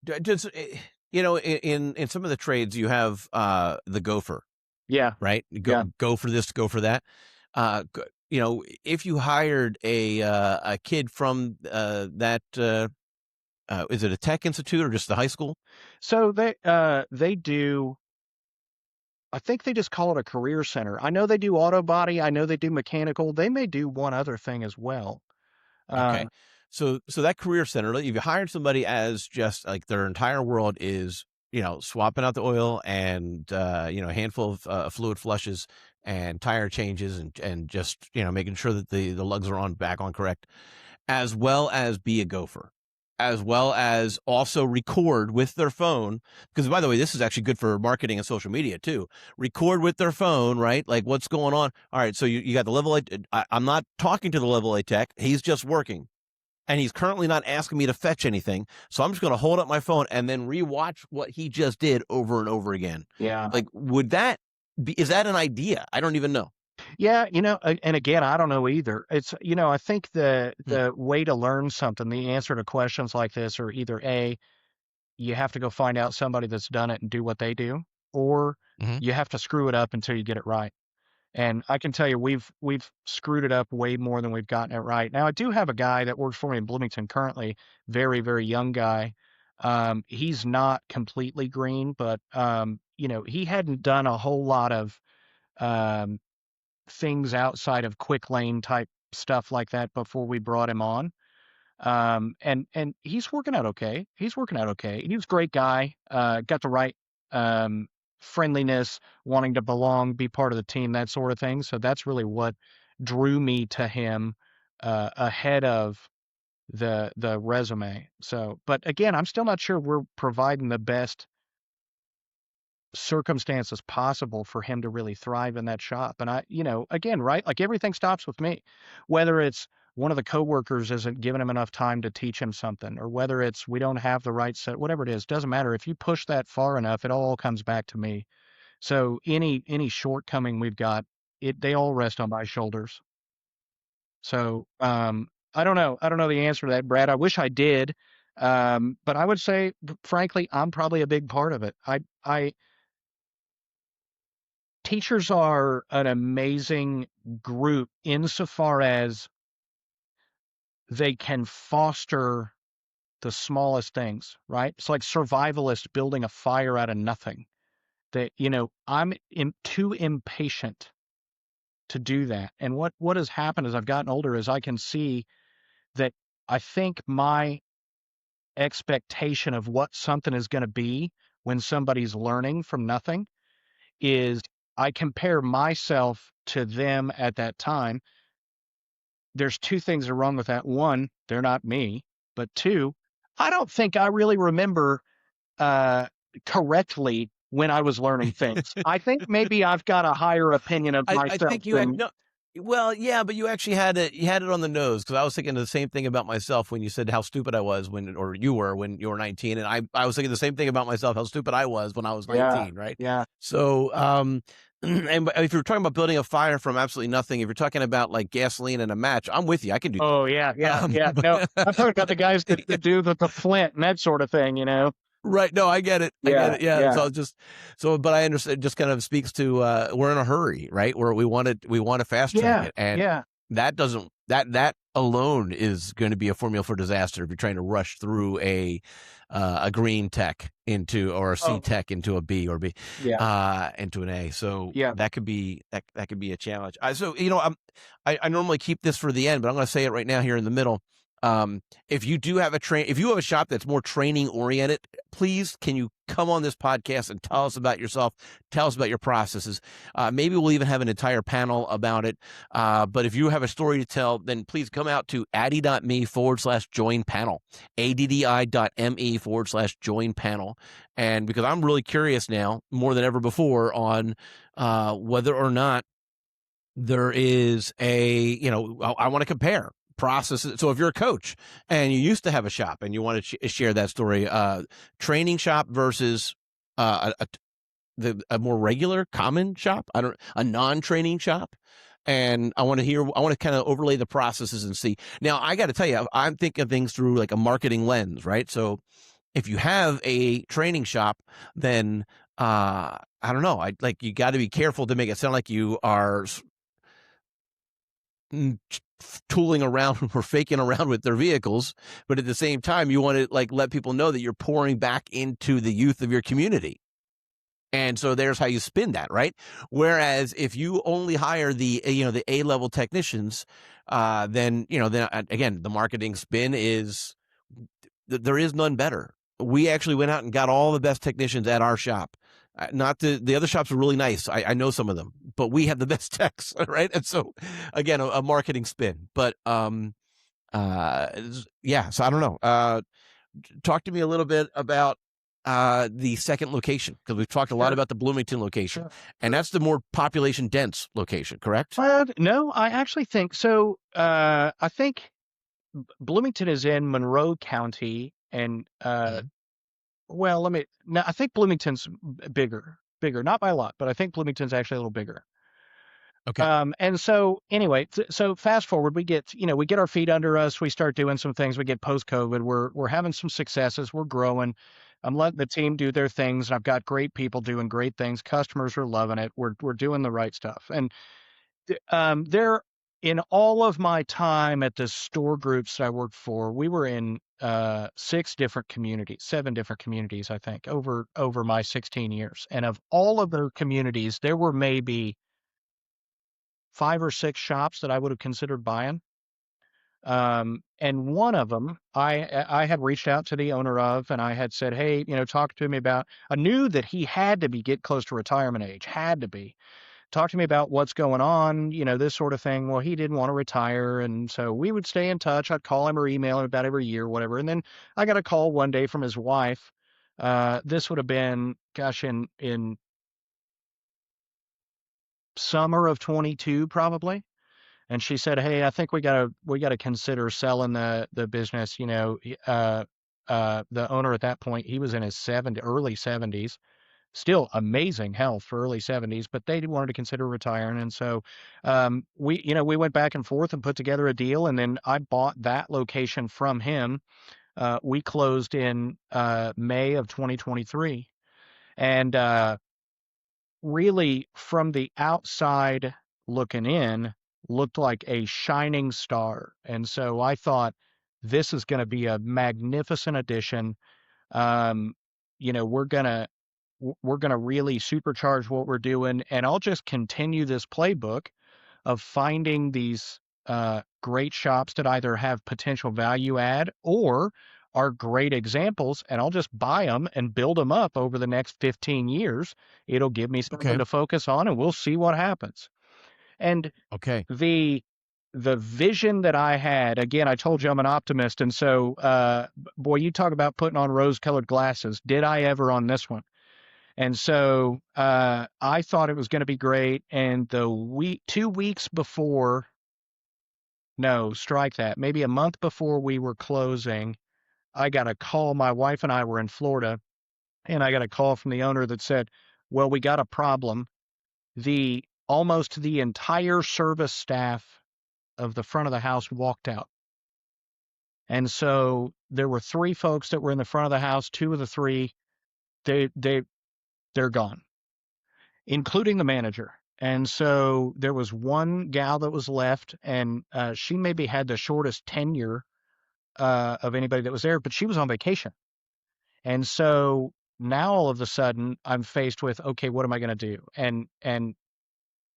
Does in some of the trades you have the gopher, Yeah. right? Yeah. Go for this, go for that. If you hired a kid from that, is it a tech institute or just the high school? So they do. I think they just call it a career center. I know they do auto body. I know they do mechanical. They may do one other thing as well. Okay. So that career center, if you hired somebody as just like their entire world is swapping out the oil and, a handful of fluid flushes and tire changes and just, making sure that the lugs are back on correct, as well as be a gopher, as well as also record with their phone. Because by the way, this is actually good for marketing and social media too. Record with their phone, right? Like what's going on. All right. So you got the level A. I'm not talking to the level A tech. He's just working. And he's currently not asking me to fetch anything. So I'm just going to hold up my phone and then rewatch what he just did over and over again. Yeah. Like, is that an idea? I don't even know. Yeah, and again, I don't know either. It's, I think the way to learn something, the answer to questions like this are either A, you have to go find out somebody that's done it and do what they do, or you have to screw it up until you get it right. And I can tell you, we've screwed it up way more than we've gotten it right. Now, I do have a guy that works for me in Bloomington currently, very, very young guy. He's not completely green, but he hadn't done a whole lot of um, things outside of quick lane type stuff like that before we brought him on. And he's working out okay. He's working out okay. He's a great guy. Got the right friendliness, wanting to belong, be part of the team, that sort of thing. So that's really what drew me to him ahead of the resume. So, but again, I'm still not sure we're providing the best circumstances possible for him to really thrive in that shop. And again, right, like everything stops with me, whether it's one of the coworkers isn't giving him enough time to teach him something, or whether it's we don't have the right set, whatever it is, doesn't matter. If you push that far enough, it all comes back to me. So any shortcoming we've got, they all rest on my shoulders. So I don't know. I don't know the answer to that, Brad. I wish I did. But I would say, frankly, I'm probably a big part of it. Teachers are an amazing group insofar as they can foster the smallest things, right? It's like survivalists building a fire out of nothing. That, I'm too impatient to do that. And what has happened as I've gotten older is I can see that I think my expectation of what something is going to be when somebody's learning from nothing is I compare myself to them at that time. There's two things that are wrong with that. One, they're not me. But two, I don't think I really remember correctly when I was learning things. I think maybe I've got a higher opinion of I myself think you had no. Well, yeah, but you actually had it on the nose, because I was thinking the same thing about myself when you said how stupid I was when you were 19, and I was thinking the same thing about myself, how stupid I was when I was 19, right? Yeah. So, and if you're talking about building a fire from absolutely nothing, if you're talking about like gasoline and a match, I'm with you. I can do that. Oh, yeah. No, I'm talking about the guys that do the flint and that sort of thing, Right. No, I get it. I get it. Yeah. But I understand. It just kind of speaks to we're in a hurry, right? Where we want to fast track it, and that alone is going to be a formula for disaster if you're trying to rush through a green tech or a C tech into a B, or B into an A. So that could be a challenge. I normally keep this for the end, but I'm going to say it right now here in the middle. If you have a shop that's more training oriented, please, can you come on this podcast and tell us about yourself, tell us about your processes. Maybe we'll even have an entire panel about it. But if you have a story to tell, then please come out to addi.me/join panel, addi.me/join panel. And because I'm really curious now, more than ever before, on whether or not there is I want to compare processes. So if you're a coach and you used to have a shop and you want to share that story, training shop versus a more regular common shop, a non-training shop. And I want to kind of overlay the processes and see. Now, I got to tell you, I'm thinking of things through like a marketing lens, right? So if you have a training shop, then I don't know. You got to be careful to make it sound like you are tooling around or faking around with their vehicles, but at the same time, you want to let people know that you're pouring back into the youth of your community. And so there's how you spin that, right? Whereas if you only hire the A-level technicians, then again, the marketing spin is there is none better. we actually went out and got all the best technicians at our shop. Not the other shops are really nice. I know some of them, but we have the best techs, right? And so, again, a marketing spin. But yeah. So I don't know. Talk to me a little bit about the second location, because we've talked a lot Sure. about the Bloomington location, Sure. and that's the more population dense location, correct? No, I actually think so. I think Bloomington is in Monroe County, and Mhm. well, let me. No, I think Bloomington's bigger, not by a lot, but I think Bloomington's actually a little bigger. Okay. And so anyway, so fast forward, we get our feet under us, we start doing some things, we get post COVID, we're having some successes, we're growing. I'm letting the team do their things, and I've got great people doing great things. Customers are loving it. We're doing the right stuff. And there, in all of my time at the store groups that I worked for, we were in 7 different communities, I think, over my 16 years. And of all of their communities, there were maybe 5 or 6 shops that I would have considered buying. And one of them, I had reached out to the owner of, and I had said, hey, talk to me about. I knew that he had to get close to retirement age, had to be. Talk to me about what's going on, this sort of thing. Well, he didn't want to retire, and so we would stay in touch. I'd call him or email him about every year, whatever. And then I got a call one day from his wife. This would have been, gosh, in summer of 22, probably. And she said, "Hey, I think we gotta consider selling the business." The owner at that point, he was in his early 70s, still amazing health for early 70s, but they wanted to consider retiring. And so we went back and forth and put together a deal, and then I bought that location from him. We closed in May of 2023, and really from the outside looking in, looked like a shining star. And so I thought this is going to be a magnificent addition. Um, you know, we're gonna really supercharge what we're doing, and I'll just continue this playbook of finding these great shops that either have potential value add or are great examples, and I'll just buy them and build them up over the next 15 years. It'll give me something Okay. to focus on, and we'll see what happens. And Okay. the the vision that I had, again, I told you I'm an optimist, and so boy, you talk about putting on rose-colored glasses. Did I ever on this one? And so I thought it was going to be great. And 2 weeks before, no, strike that, maybe a month before we were closing, I got a call. My wife and I were in Florida, and I got a call from the owner that said, well, we got a problem. Almost the entire service staff of the front of the house walked out. And so there were 3 folks that were in the front of the house. 2 of the 3, they're gone, including the manager. And so there was one gal that was left, and she maybe had the shortest tenure of anybody that was there, but she was on vacation. And so now all of a sudden I'm faced with, okay, what am I going to do? And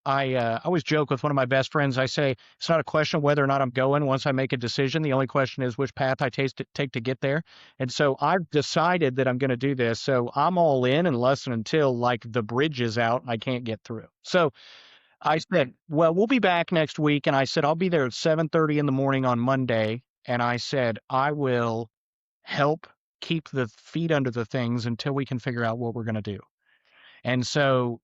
I always joke with one of my best friends. I say it's not a question of whether or not I'm going. Once I make a decision, the only question is which path I take to get there. And so I've decided that I'm going to do this. So I'm all in unless and until like the bridge is out and I can't get through. So I said, well, we'll be back next week. And I said, I'll be there at 7:30 in the morning on Monday. And I said, I will help keep the feet under the things until we can figure out what we're going to do. And so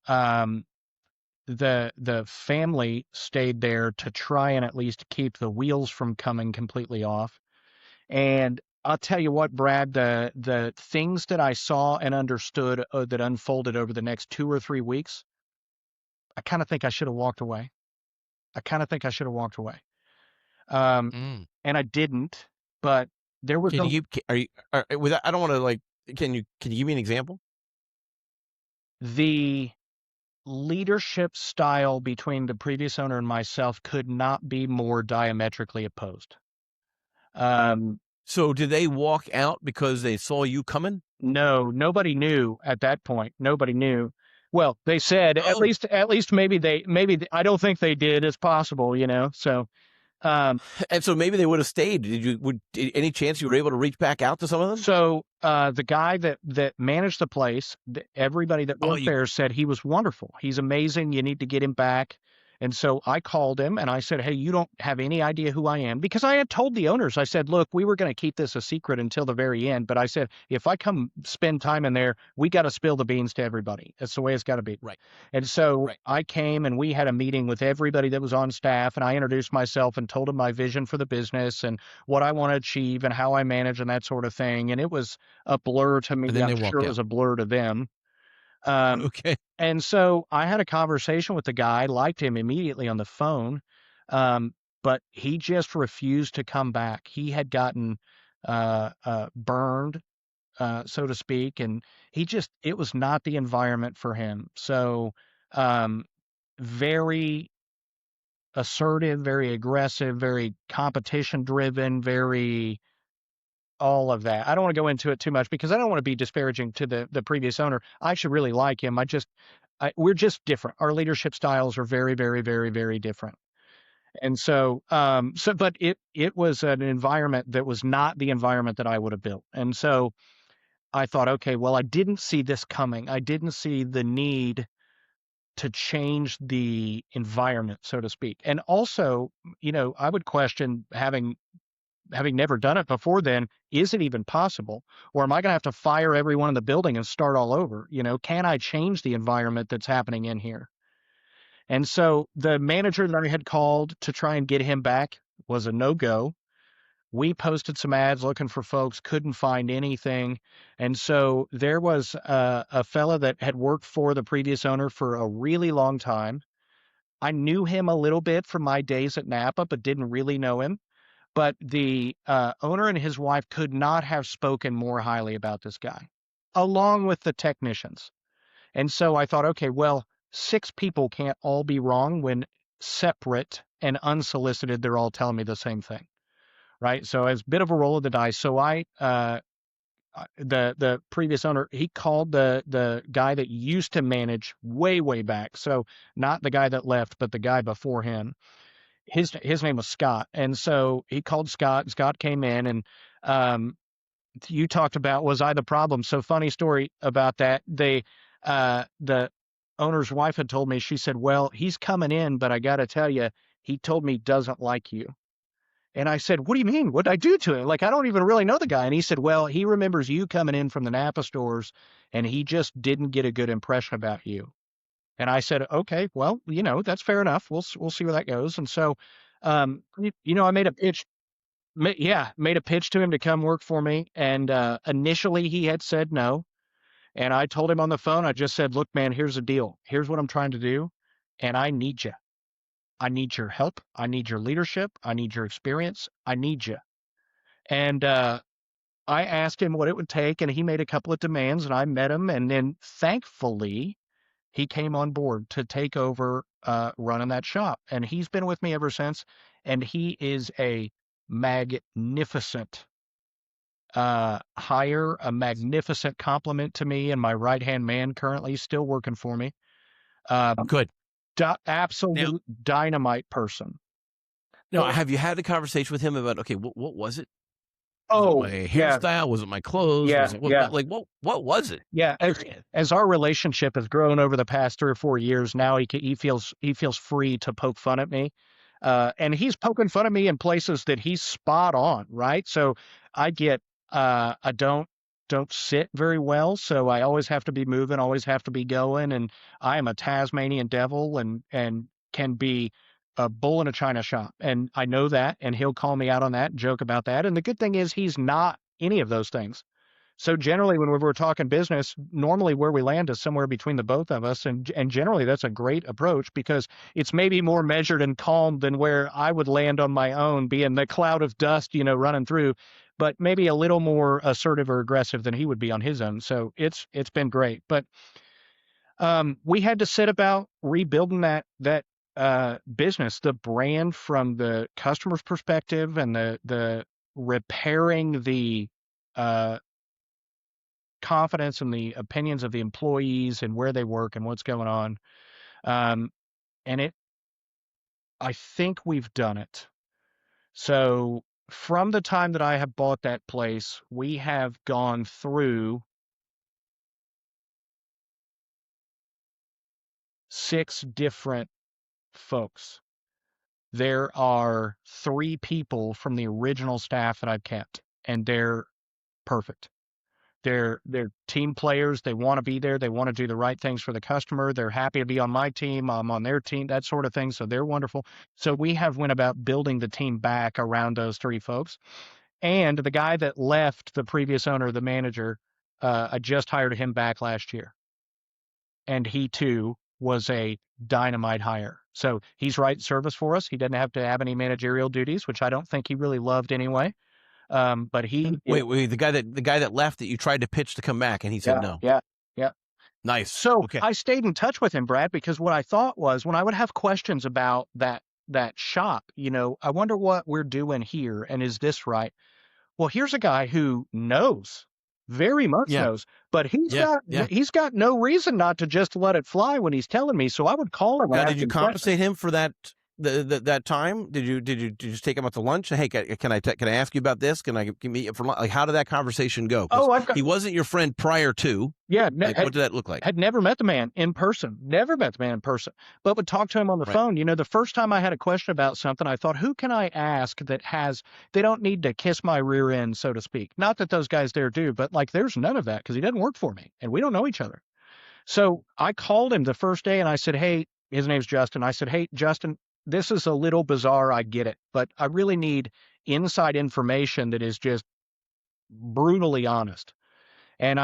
the family stayed there to try and at least keep the wheels from coming completely off. And I'll tell you what, Brad, the things that I saw and understood that unfolded over the next 2 or 3 weeks, I kind of think I should have walked away. I kind of think I should have walked away. Um, Mm. and I didn't, but there was Can you are you without, I don't want to like, can you give me an example? the leadership style between the previous owner and myself could not be more diametrically opposed. Um, So did they walk out because they saw you coming? No, nobody knew at that point. Nobody knew. Well, they said Oh, at least maybe I don't think they did. It's possible. So Um, And so maybe they would have stayed. Any chance you were able to reach back out to some of them? So the guy that managed the place, everybody that Oh, worked there said he was wonderful. He's amazing. You need to get him back. And so I called him and I said, "Hey, you don't have any idea who I am," because I had told the owners. I said, "Look, we were going to keep this a secret until the very end, but I said if I come spend time in there, we got to spill the beans to everybody. That's the way it's got to be." right, And so right. I came and we had a meeting with everybody that was on staff, and I introduced myself and told them my vision for the business and what I want to achieve and how I manage and that sort of thing. And it was a blur to And me. then I'm they sure walked it out. was a blur to them. Um, Okay. and so I had a conversation with the guy, liked him immediately on the phone, um, but he just refused to come back. He had gotten burned, so to speak, and it was not the environment for him. So, um, very assertive, very aggressive, very competition driven, very all of that. I don't want to go into it too much because I don't want to be disparaging to the previous owner. I actually really like him. We're just different. Our leadership styles are very, very, very, very different. And so, but it was an environment that was not the environment that I would have built. And so I thought, okay, well, I didn't see this coming. I didn't see the need to change the environment, so to speak. And also, I would question having never done it before then, is it even possible? Or am I going to have to fire everyone in the building and start all over? Can I change the environment that's happening in here? And so the manager that I had called to try and get him back was a no go. We posted some ads looking for folks, couldn't find anything. And so there was a fella that had worked for the previous owner for a really long time. I knew him a little bit from my days at Napa, but didn't really know him. But the owner and his wife could not have spoken more highly about this guy, along with the technicians. And so I thought, okay, well, six people can't all be wrong when separate and unsolicited, they're all telling me the same thing, right? So as a bit of a roll of the dice. So the previous owner, he called the guy that used to manage way back. So not the guy that left, but the guy before him. His name was Scott, and so he called Scott. And Scott came in, and um, you talked about was I the problem? So funny story about that. The owner's wife had told me. She said, "Well, he's coming in, but I got to tell you, he told me he doesn't like you." And I said, "What do you mean? What did I do to him? Like I don't even really know the guy." And he said, "Well, he remembers you coming in from the Napa stores, and he just didn't get a good impression about you." And I said, "Okay, well, that's fair enough. We'll see where that goes." And so, I made a pitch. Yeah, made a pitch to him to come work for me. And initially, he had said no. And I told him on the phone, I just said, "Look, man, here's the deal. Here's what I'm trying to do, and I need you. I need your help. I need your leadership. I need your experience. I need you." And I asked him what it would take, and he made a couple of demands, and I met him. And then, thankfully, he came on board to take over running that shop. And he's been with me ever since. And he is a magnificent hire, a magnificent compliment to me and my right hand man currently still working for me. Good. Now, Absolute dynamite person. now, And, have you had a conversation with him about, okay, what was it? Was it my oh, yeah, hairstyle? Was it my clothes? Was yeah, it yeah. what was it? Yeah, as our relationship has grown over the past 3 or 4 years, now he feels free to poke fun at me, and he's poking fun at me in places that he's spot on, right? So I get I don't sit very well, so I always have to be moving, always have to be going, and I am a Tasmanian devil and can be a bull in a china shop, and I know that, and he'll call me out on that, and joke about that, and the good thing is he's not any of those things. So generally, when we're talking business, normally where we land is somewhere between the both of us, and generally that's a great approach because it's maybe more measured and calm than where I would land on my own, being the cloud of dust, running through, but maybe a little more assertive or aggressive than he would be on his own. So it's been great, but we had to set about rebuilding that business, the brand from the customer's perspective, and the repairing the uh, confidence in the opinions of the employees and where they work and what's going on. Um, and I think we've done it. So from the time that I have bought that place, we have gone through 6 different folks. There are 3 people from the original staff that I've kept, and they're perfect. They're team players. They want to be there. They want to do the right things for the customer. They're happy to be on my team. I'm on their team, that sort of thing. So they're wonderful. So we have went about building the team back around those 3 folks. And the guy that left, the previous owner, the manager, I just hired him back last year. And he too was a dynamite hire. So he's right service for us. He doesn't have to have any managerial duties, which I don't think he really loved anyway. But he, Wait, the guy that left that you tried to pitch to come back and he said yeah, no. yeah, yeah. Nice. So Okay. I stayed in touch with him, Brad, because what I thought was when I would have questions about that shop, I wonder what we're doing here, and is this right? Well, here's a guy who knows, very much Yeah. knows, but he's Yeah. got Yeah. he's got no reason not to just let it fly when he's telling me. So I would call him and Now, ask did you him questions. compensate him for that time? Did you just take him out to lunch? Hey, can I ask you about this? Can I meet you for lunch? Like, how did that conversation go? Because Oh, I've got he wasn't your friend prior to. yeah. Like, what did that look like? Had never met the man in person, never met the man in person, but would talk to him on the Right. phone. The first time I had a question about something, I thought, who can I ask they don't need to kiss my rear end, so to speak. Not that those guys there do, but like there's none of that because he doesn't work for me and we don't know each other. So I called him the first day and I said, hey, his name's Justin. I said, hey, Justin, this is a little bizarre. I get it, but I really need inside information that is just brutally honest. And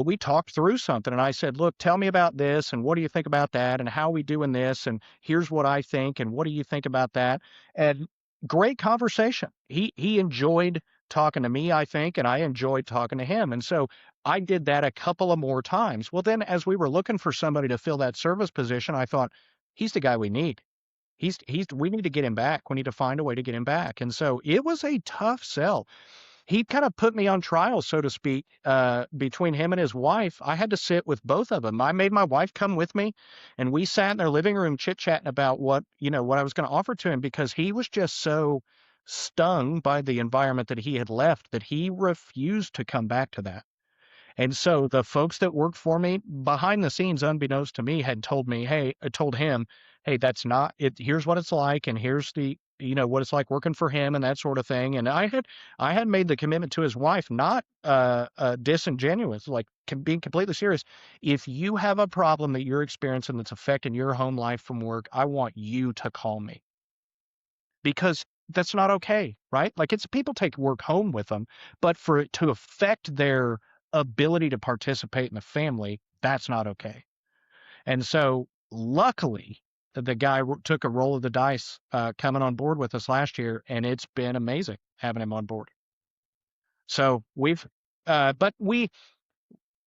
we talked through something and I said, look, tell me about this. And what do you think about that? And how are we doing this? And here's what I think. And what do you think about that? And great conversation. He enjoyed talking to me, I think, and I enjoyed talking to him. And so I did that a couple of more times. Well, then as we were looking for somebody to fill that service position, I thought, he's the guy we need. We need to get him back. We need to find a way to get him back. And so it was a tough sell. He kind of put me on trial, so to speak, between him and his wife. I had to sit with both of them. I made my wife come with me, and we sat in their living room chit-chatting about what I was going to offer to him because he was just so stung by the environment that he had left that he refused to come back to that. And so the folks that worked for me behind the scenes, unbeknownst to me, had told me, hey, I told him, hey, that's not it. Here's what it's like. And here's what it's like working for him and that sort of thing. And I had made the commitment to his wife, not disingenuous, like being completely serious. If you have a problem that you're experiencing that's affecting your home life from work, I want you to call me because that's not okay, right? Like it's people take work home with them, but for it to affect their ability to participate in the family, that's not okay. And so luckily, the guy took a roll of the dice coming on board with us last year, and it's been amazing having him on board. So I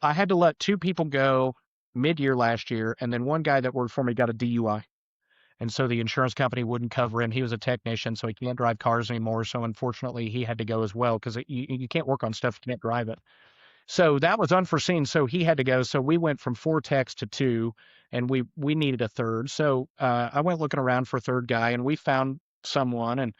had to let 2 people go mid-year last year, and then one guy that worked for me got a DUI. And so the insurance company wouldn't cover him. He was a technician, so he can't drive cars anymore. So unfortunately, he had to go as well because you can't work on stuff you can't drive it. So that was unforeseen. So he had to go. So we went from 4 techs to 2, and we needed a third. So I went looking around for a third guy, and we found someone. And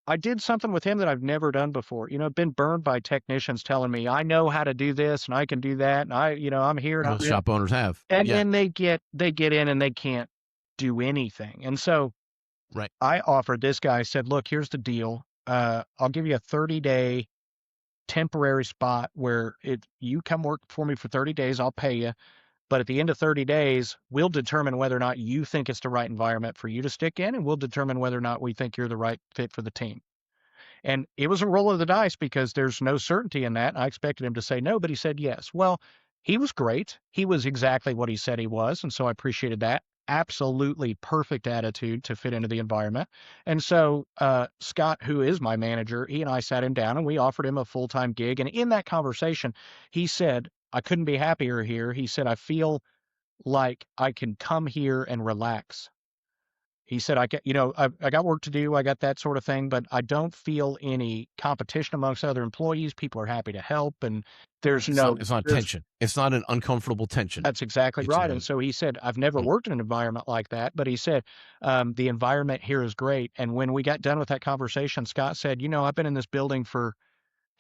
I did something with him that I've never done before. I've been burned by technicians telling me I know how to do this and I can do that, and I'm here and I'm Most here. shop owners have. And Yeah. then they get in and they can't do anything. And so Right. I offered this guy, I said, look, here's the deal. I'll give you a 30-day temporary spot where you come work for me for 30 days, I'll pay you. But at the end of 30 days, we'll determine whether or not you think it's the right environment for you to stick in, and we'll determine whether or not we think you're the right fit for the team. And it was a roll of the dice because there's no certainty in that. I expected him to say no, but he said yes. Well, he was great. He was exactly what he said he was. And so I appreciated that. Absolutely perfect attitude to fit into the environment. And so Scott, who is my manager, he and I sat him down and we offered him a full-time gig. And in that conversation, he said, I couldn't be happier here. He said, I feel like I can come here and relax. He said, I got work to do. I got that sort of thing, but I don't feel any competition amongst other employees. People are happy to help. And It's not tension. It's not an uncomfortable tension. that's exactly It's right. a And so he said, I've never mm, worked in an environment like that, but he said, the environment here is great. And when we got done with that conversation, Scott said, I've been in this building for,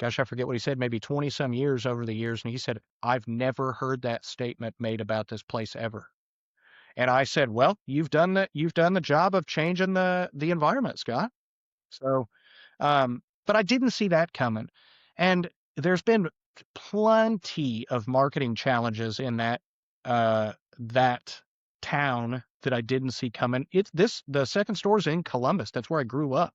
gosh, I forget what he said, maybe 20 some years over the years. And he said, I've never heard that statement made about this place ever. And I said, well, you've done the job of changing the environment, Scott. So, but I didn't see that coming. And there's been plenty of marketing challenges in that town that I didn't see coming. The second store's in Columbus. That's where I grew up.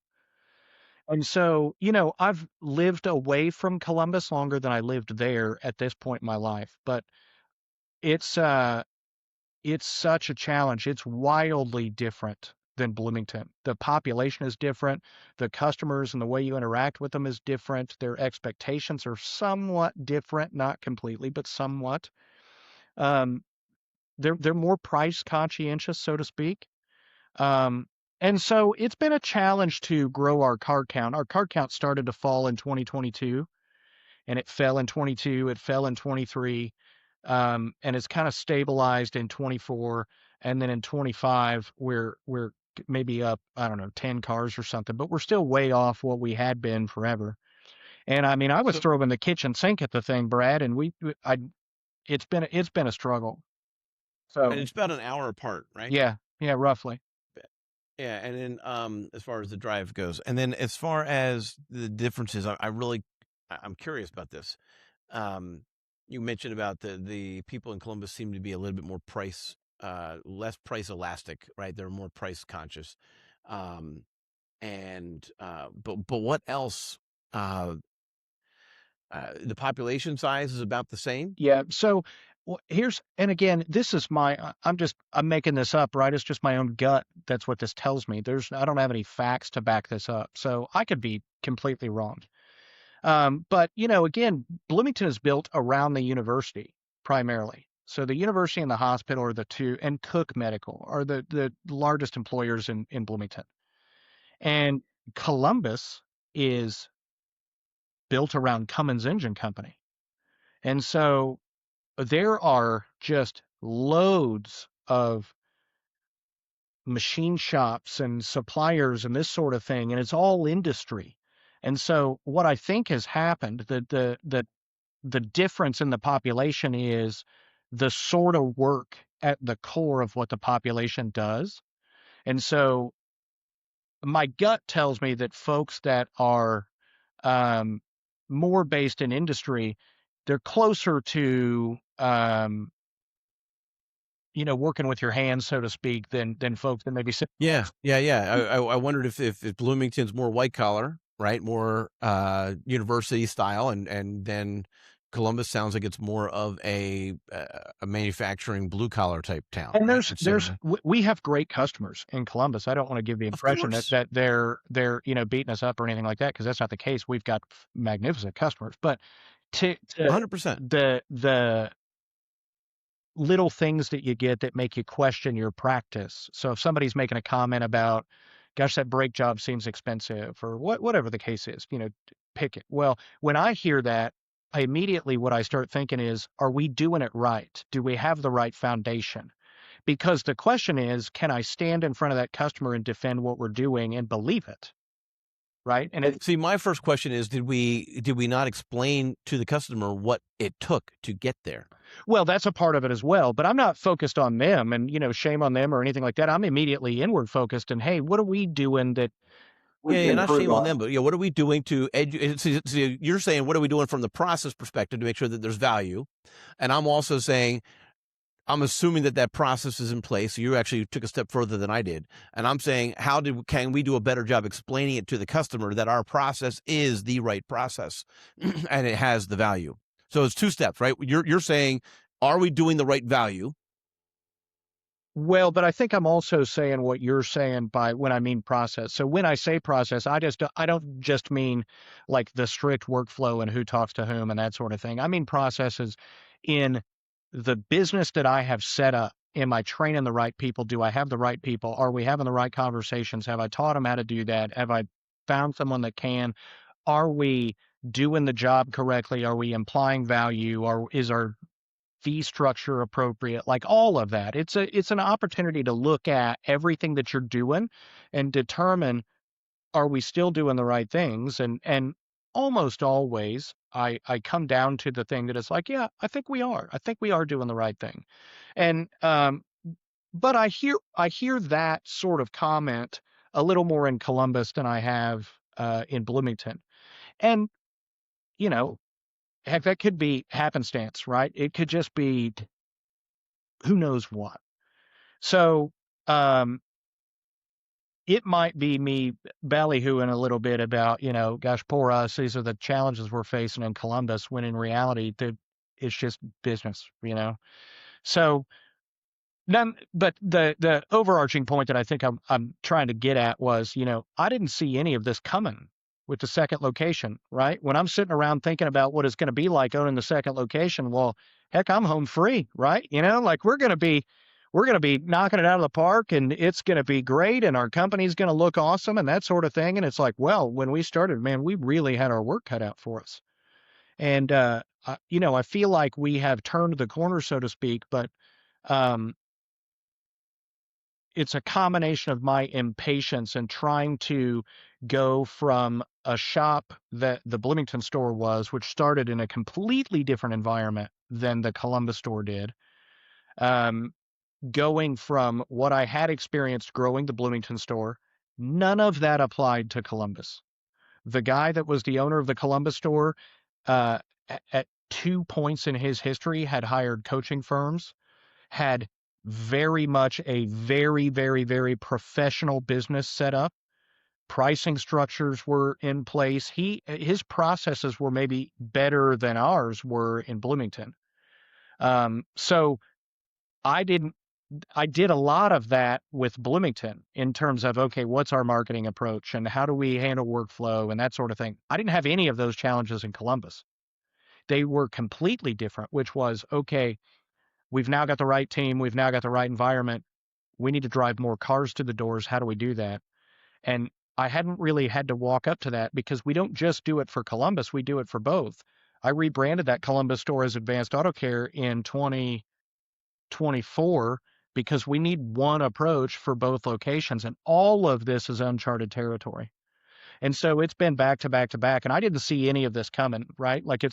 And so, I've lived away from Columbus longer than I lived there at this point in my life, but it's it's such a challenge. It's wildly different than Bloomington. The population is different. The customers and the way you interact with them is different. Their expectations are somewhat different, not completely, but somewhat. Um, they're more price conscientious, so to speak. Um, and so it's been a challenge to grow our card count. Our card count started to fall in 2022, and it fell in 22, it fell in 23, and it's kind of stabilized in 24, and then in 25 we're maybe up, I don't know, 10 cars or something, but we're still way off what we had been forever. And I mean, I was so throwing the kitchen sink at the thing, Brad, and I it's been a struggle. and So it's about an hour apart, right? yeah, yeah, roughly. Yeah, and then as far as the drive goes, and then as far as the differences, I'm curious about this. Um, you mentioned about the people in Columbus seem to be a little bit more less price elastic, right? They're more price conscious. Um, and but what else? Uh, the population size is about the same. Yeah. So here's, and again, this is I'm making this up, right? It's just my own gut. That's what this tells me. I don't have any facts to back this up. So I could be completely wrong. But, again, Bloomington is built around the university primarily. So the university and the hospital are the two, and Cook Medical are the largest employers in Bloomington. And Columbus is built around Cummins Engine Company. And so there are just loads of machine shops and suppliers and this sort of thing, and it's all industry. And so what I think has happened, the difference in the population is the sort of work at the core of what the population does. And so my gut tells me that folks that are um, more based in industry, they're closer to working with your hands, so to speak, than folks that maybe sit. Yeah, yeah, yeah. I wondered if Bloomington's more white collar, right? More university style, and then Columbus sounds like it's more of a manufacturing blue collar type town, And right? Instead of we have great customers in Columbus. I don't want to give the of impression that course, they're beating us up or anything like that, because that's not the case. We've got magnificent customers, but to 100%. the little things that you get that make you question your practice. So if somebody's making a comment about, gosh, that brake job seems expensive, or whatever the case is, pick it. Well, when I hear that, what I start thinking is, are we doing it right? Do we have the right foundation? Because the question is, can I stand in front of that customer and defend what we're doing and believe it? Right. And See, my first question is, did we not explain to the customer what it took to get there? well, that's a part of it as well, but I'm not focused on them and, shame on them or anything like that. I'm immediately inward focused and, hey, what are we doing that we Yeah, can yeah, not improve shame on on? them, but what are we doing to see, you're saying, what are we doing from the process perspective to make sure that there's value? And I'm also saying, I'm assuming that process is in place. So you actually took a step further than I did. And I'm saying, can we do a better job explaining it to the customer that our process is the right process and it has the value? So it's two steps, right? You're saying, are we doing the right value? Well, but I think I'm also saying what you're saying by when I mean process. So when I say process, I don't just mean like the strict workflow and who talks to whom and that sort of thing. I mean processes in the business that I have set up am I training the right people? Do I have the right people? Are we having the right conversations? Have I taught them how to do that? Have I found someone that can? Are we doing the job correctly? Are we implying value? Or is our fee structure appropriate? Like all of that. It's an opportunity to look at everything that you're doing and determine, are we still doing the right things? And almost always I come down to the thing that is like, yeah, I think we are. I think we are doing the right thing. And but I hear that sort of comment a little more in Columbus than I have in Bloomington. And you know, heck, that could be happenstance, right? It could just be who knows what. So um it might be me ballyhooing a little bit about, gosh, poor us. These are the challenges we're facing in Columbus, when in reality, it's just business. So none, but the overarching point that I think I'm trying to get at was, I didn't see any of this coming with the second location, right? When I'm sitting around thinking about what it's going to be like owning the second location, well, heck, I'm home free, right? Like we're going to be knocking it out of the park, and it's going to be great, and our company's going to look awesome and that sort of thing. And it's like, well, when we started, man, we really had our work cut out for us. And I feel like we have turned the corner, so to speak, but um it's a combination of my impatience and trying to go from a shop that the Bloomington store was, which started in a completely different environment than the Columbus store did. Um, Going from what I had experienced growing the Bloomington store, none of that applied to Columbus. The guy that was the owner of the Columbus store, uh, at 2 points in his history, had hired coaching firms, had very much a very, very, very professional business set up. Pricing structures were in place. His processes were maybe better than ours were in Bloomington. So I didn't. I did a lot of that with Bloomington in terms of, okay, what's our marketing approach and how do we handle workflow and that sort of thing. I didn't have any of those challenges in Columbus. They were completely different, which was, okay, we've now got the right team. We've now got the right environment. We need to drive more cars to the doors. How do we do that? And I hadn't really had to walk up to that, because we don't just do it for Columbus, we do it for both. I rebranded that Columbus store as Advanced Auto Care in 2024 because we need one approach for both locations. And all of this is uncharted territory. And so it's been back to back to back. And I didn't see any of this coming, right? Like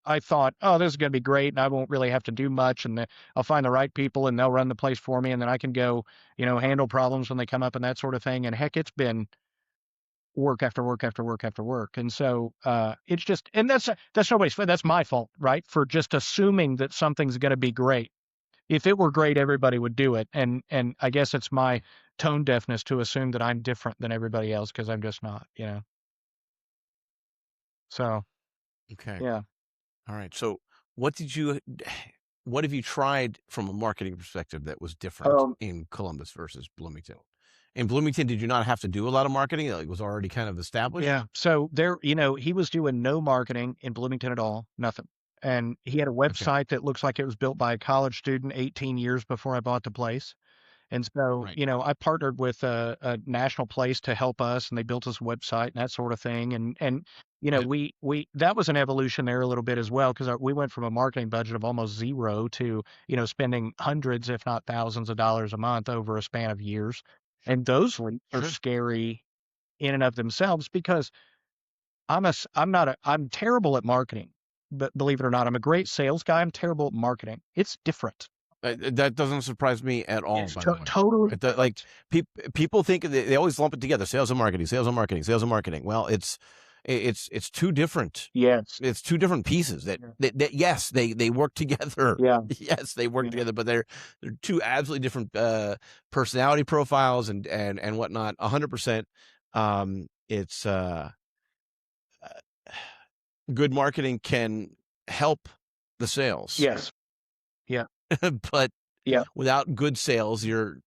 I thought, oh, this is going to be great. And I won't really have to do much. And I'll find the right people and they'll run the place for me. And then I can go, handle problems when they come up and that sort of thing. And heck, it's been work after work after work after work. And so it's just, and that's nobody's fault. That's my fault, right? For just assuming that something's going to be great. If it were great, everybody would do it. And I guess it's my tone deafness to assume that I'm different than everybody else, because I'm just not. So Okay. yeah. All right. So what have you tried from a marketing perspective that was different in Columbus versus Bloomington? In Bloomington, did you not have to do a lot of marketing? It was already kind of established? Yeah. So there, he was doing no marketing in Bloomington at all, nothing. And he had a website that looks like it was built by a college student 18 years before I bought the place. And so, Right. I partnered with a national place to help us, and they built us a website and that sort of thing. And Yep. we that was an evolution there a little bit as well, because we went from a marketing budget of almost zero to, spending hundreds, if not thousands of dollars a month over a span of years. And those leaps are Sure. scary in and of themselves, because I'm terrible at marketing, but believe it or not, I'm a great sales guy. I'm terrible at marketing. It's different. That doesn't surprise me at all, It's by the way. totally Like different. people think they always lump it together: sales and marketing, sales and marketing, sales and marketing. Well, it's two different. Yes. It's two different pieces that yes, they work together. Yeah. Yes, they work together, but they're two absolutely different personality profiles and whatnot. 100%. It's good marketing can help the sales. Yes. Yeah. But Yeah. without good sales, you're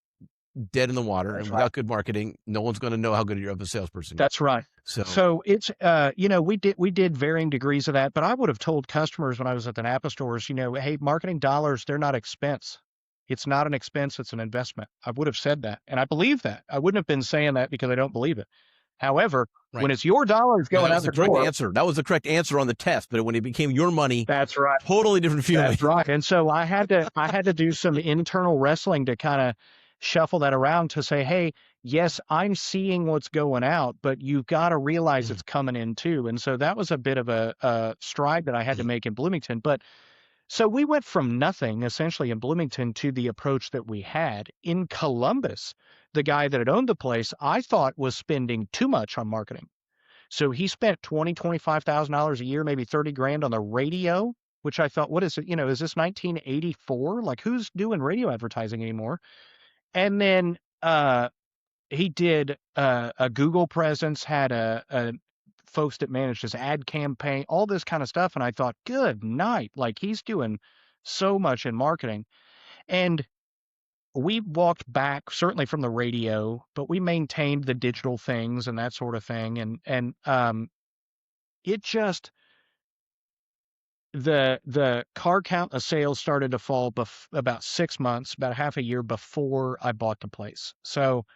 dead in the water. That's And right. without good marketing, no one's going to know how good of a salesperson. That's right. So it's we did varying degrees of that, but I would have told customers when I was at the Napa stores, hey, marketing dollars, they're not expense. It's not an expense, it's an investment. I would have said that. And I believe that. I wouldn't have been saying that because I don't believe it. However, Right. when it's your dollars No, going that was out the the correct door, answer. That was the correct answer on the test. But when it became your money, that's right. totally different feeling. That's right. And so I had to do some internal wrestling to kind of shuffle that around to say, hey, yes, I'm seeing what's going out, but you've got to realize it's coming in too. And so that was a bit of a stride that I had to make in Bloomington. But so we went from nothing essentially in Bloomington to the approach that we had in Columbus. The guy that had owned the place, I thought was spending too much on marketing. So he spent $25,000 a year, maybe 30 grand on the radio, which I thought, what is it? Is this 1984? Like who's doing radio advertising anymore? And then he did a Google presence, had a folks that managed his ad campaign, all this kind of stuff. And I thought, good night. Like he's doing so much in marketing. And we walked back certainly from the radio, but we maintained the digital things and that sort of thing. And it just the car count of sales started to fall about 6 months, about half a year before I bought the place. So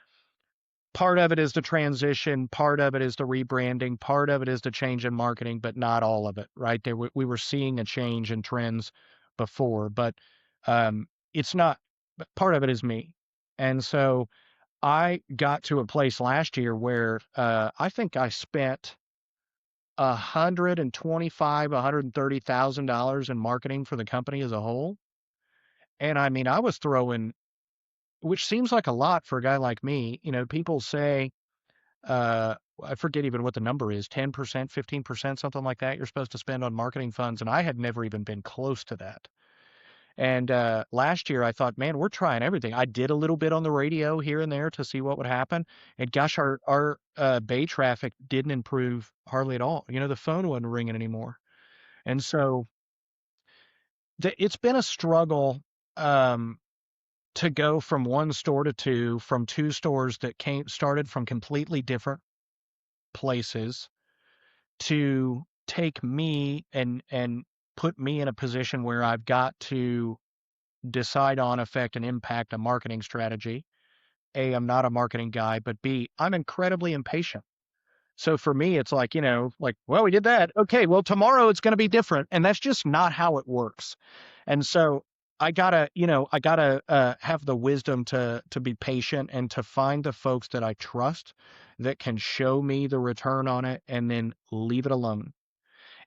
part of it is the transition, part of it is the rebranding, part of it is the change in marketing, but not all of it, right? We were seeing a change in trends before, but it's not. But part of it is me, and so I got to a place last year where I think I spent 130,000 in marketing for the company as a whole. And I mean, I was throwing, which seems like a lot for a guy like me. People say, I forget even what the number is, 10%, 15%, something like that. You're supposed to spend on marketing funds. And I had never even been close to that. And last year I thought, man, we're trying everything. I did a little bit on the radio here and there to see what would happen. And gosh, our bay traffic didn't improve hardly at all. The phone wasn't ringing anymore. And so it's been a struggle to go from one store to two, from two stores that started from completely different places to take me and put me in a position where I've got to decide on, affect, and impact a marketing strategy. A, I'm not a marketing guy, but B, I'm incredibly impatient. So for me, it's like, well, we did that. Okay, well, tomorrow it's going to be different. And that's just not how it works. And so I gotta have the wisdom to be patient and to find the folks that I trust that can show me the return on it and then leave it alone.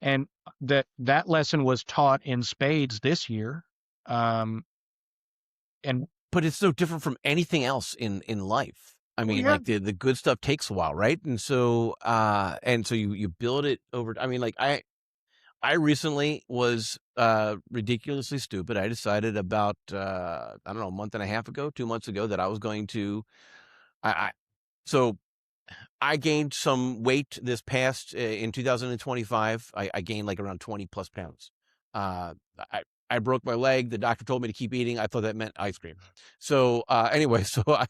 And that lesson was taught in spades this year. And But it's so different from anything else in life. I mean, yeah, like the good stuff takes a while, right? And so you build it over. I mean, like I recently was ridiculously stupid. I decided about I don't know, a month and a half ago, 2 months ago, that I was going to I so I gained some weight this past in 2025. I gained like around 20 plus pounds. Uh, I broke my leg. The doctor told me to keep eating. I thought that meant ice cream. So anyway, so I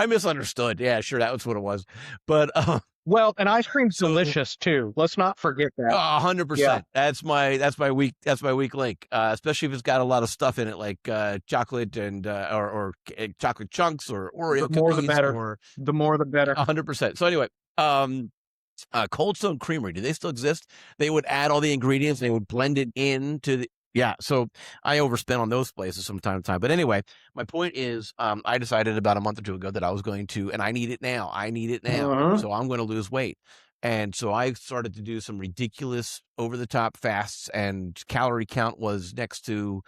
misunderstood. Yeah, sure, that was what it was. But well, and ice cream's so delicious too. Let's not forget that. 100%. That's my weak link. Especially if it's got a lot of stuff in it, like chocolate and or chocolate chunks or Oreo The more the cookies, better. or The more the better. 100%. So anyway, Cold Stone Creamery, do they still exist? They would add all the ingredients, they would blend it into the yeah. So I overspent on those places from time to time. But anyway, my point is, I decided about a month or two ago that I was going to, and I need it now. I need it now. So I'm going to lose weight. And so I started to do some ridiculous over the top fasts, and calorie count was next to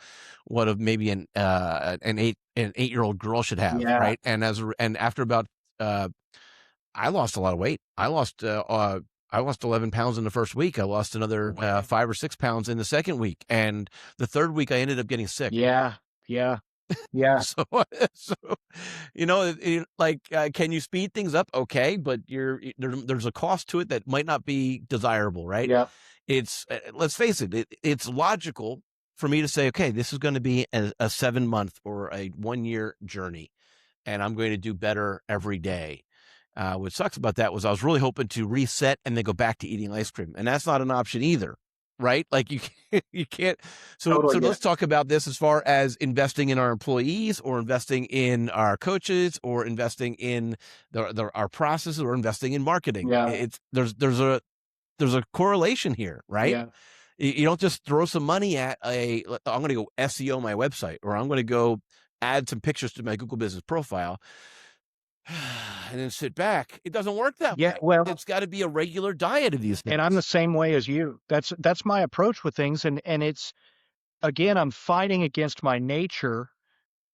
what of maybe an 8-year-old girl should have. Yeah. Right. And after about, I lost a lot of weight. I lost 11 pounds in the first week. I lost another 5 or 6 pounds in the second week. And the third week I ended up getting sick. Yeah. So, can you speed things up? Okay. But there's a cost to it that might not be desirable, right? Yeah. It's, let's face it, it's logical for me to say, okay, this is going to be a 7-month or a 1-year journey, and I'm going to do better every day. What sucks about that was I was really hoping to reset and then go back to eating ice cream. And that's not an option either. right? Like you can't. So Totally get let's it. talk about this as far as investing in our employees, or investing in our coaches, or investing in our processes, or investing in marketing. Yeah. It's there's a correlation here, right? Yeah. You don't just throw some money at I'm going to go SEO my website, or I'm going to go add some pictures to my Google business profile and then sit back. It doesn't work that Yeah. way. Well, It's got to be a regular diet of these and I'm the things. same way as you. That's my approach with things. And it's, again, I'm fighting against my nature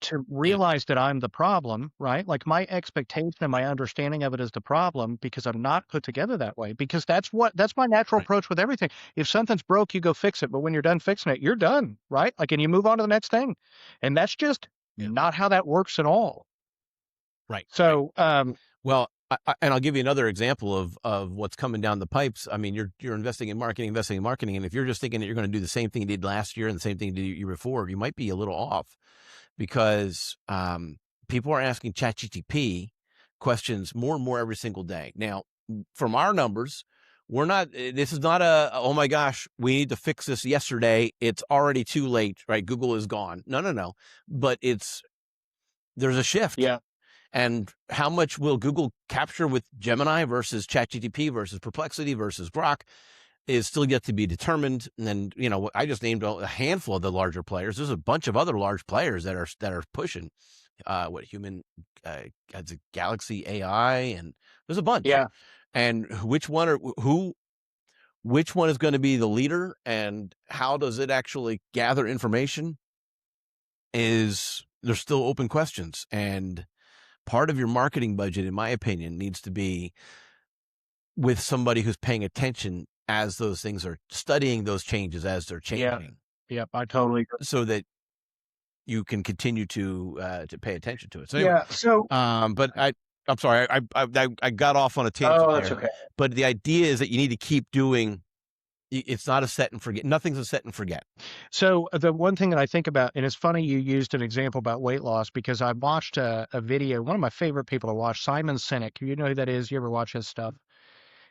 to Yeah, realize that I'm the problem, right? Like my expectation and my understanding of it is the problem because I'm not put together that way. Because that's my natural right. approach with everything. If something's broke, you go fix it. But when you're done fixing it, you're done, right? Like, and you move on to the next thing. And that's just Yeah, not how that works at all. right, right. So, Well, and I'll give you another example of what's coming down the pipes. I mean, you're investing in marketing, and if you're just thinking that you're going to do the same thing you did last year and the same thing you did the year before, you might be a little off, because people are asking ChatGPT questions more and more every single day. Now, from our numbers, we're not. This is not oh my gosh, we need to fix this yesterday. It's already too late, right? Google is gone. No, no, no. But there's a shift. yeah, And how much will Google capture with Gemini versus ChatGPT versus Perplexity versus Grok is still yet to be determined. And then, I just named a handful of the larger players. There's a bunch of other large players that are pushing human as a Galaxy AI, and there's a bunch. yeah, And which one is going to be the leader, and how does it actually gather information, is there's still open questions. And part of your marketing budget, in my opinion, needs to be with somebody who's paying attention as those things are studying those changes as they're yeah, changing, yeah. I totally agree. so that you can continue to pay attention to it. So anyway, Yeah. So, but I'm sorry, I got off on a tangent oh, that's there, okay. but the idea is that you need to keep doing. It's not a set and forget. Nothing's a set and forget. So the one thing that I think about, and it's funny you used an example about weight loss because I watched a video. One of my favorite people to watch, Simon Sinek. You know who that is? You ever watch his stuff?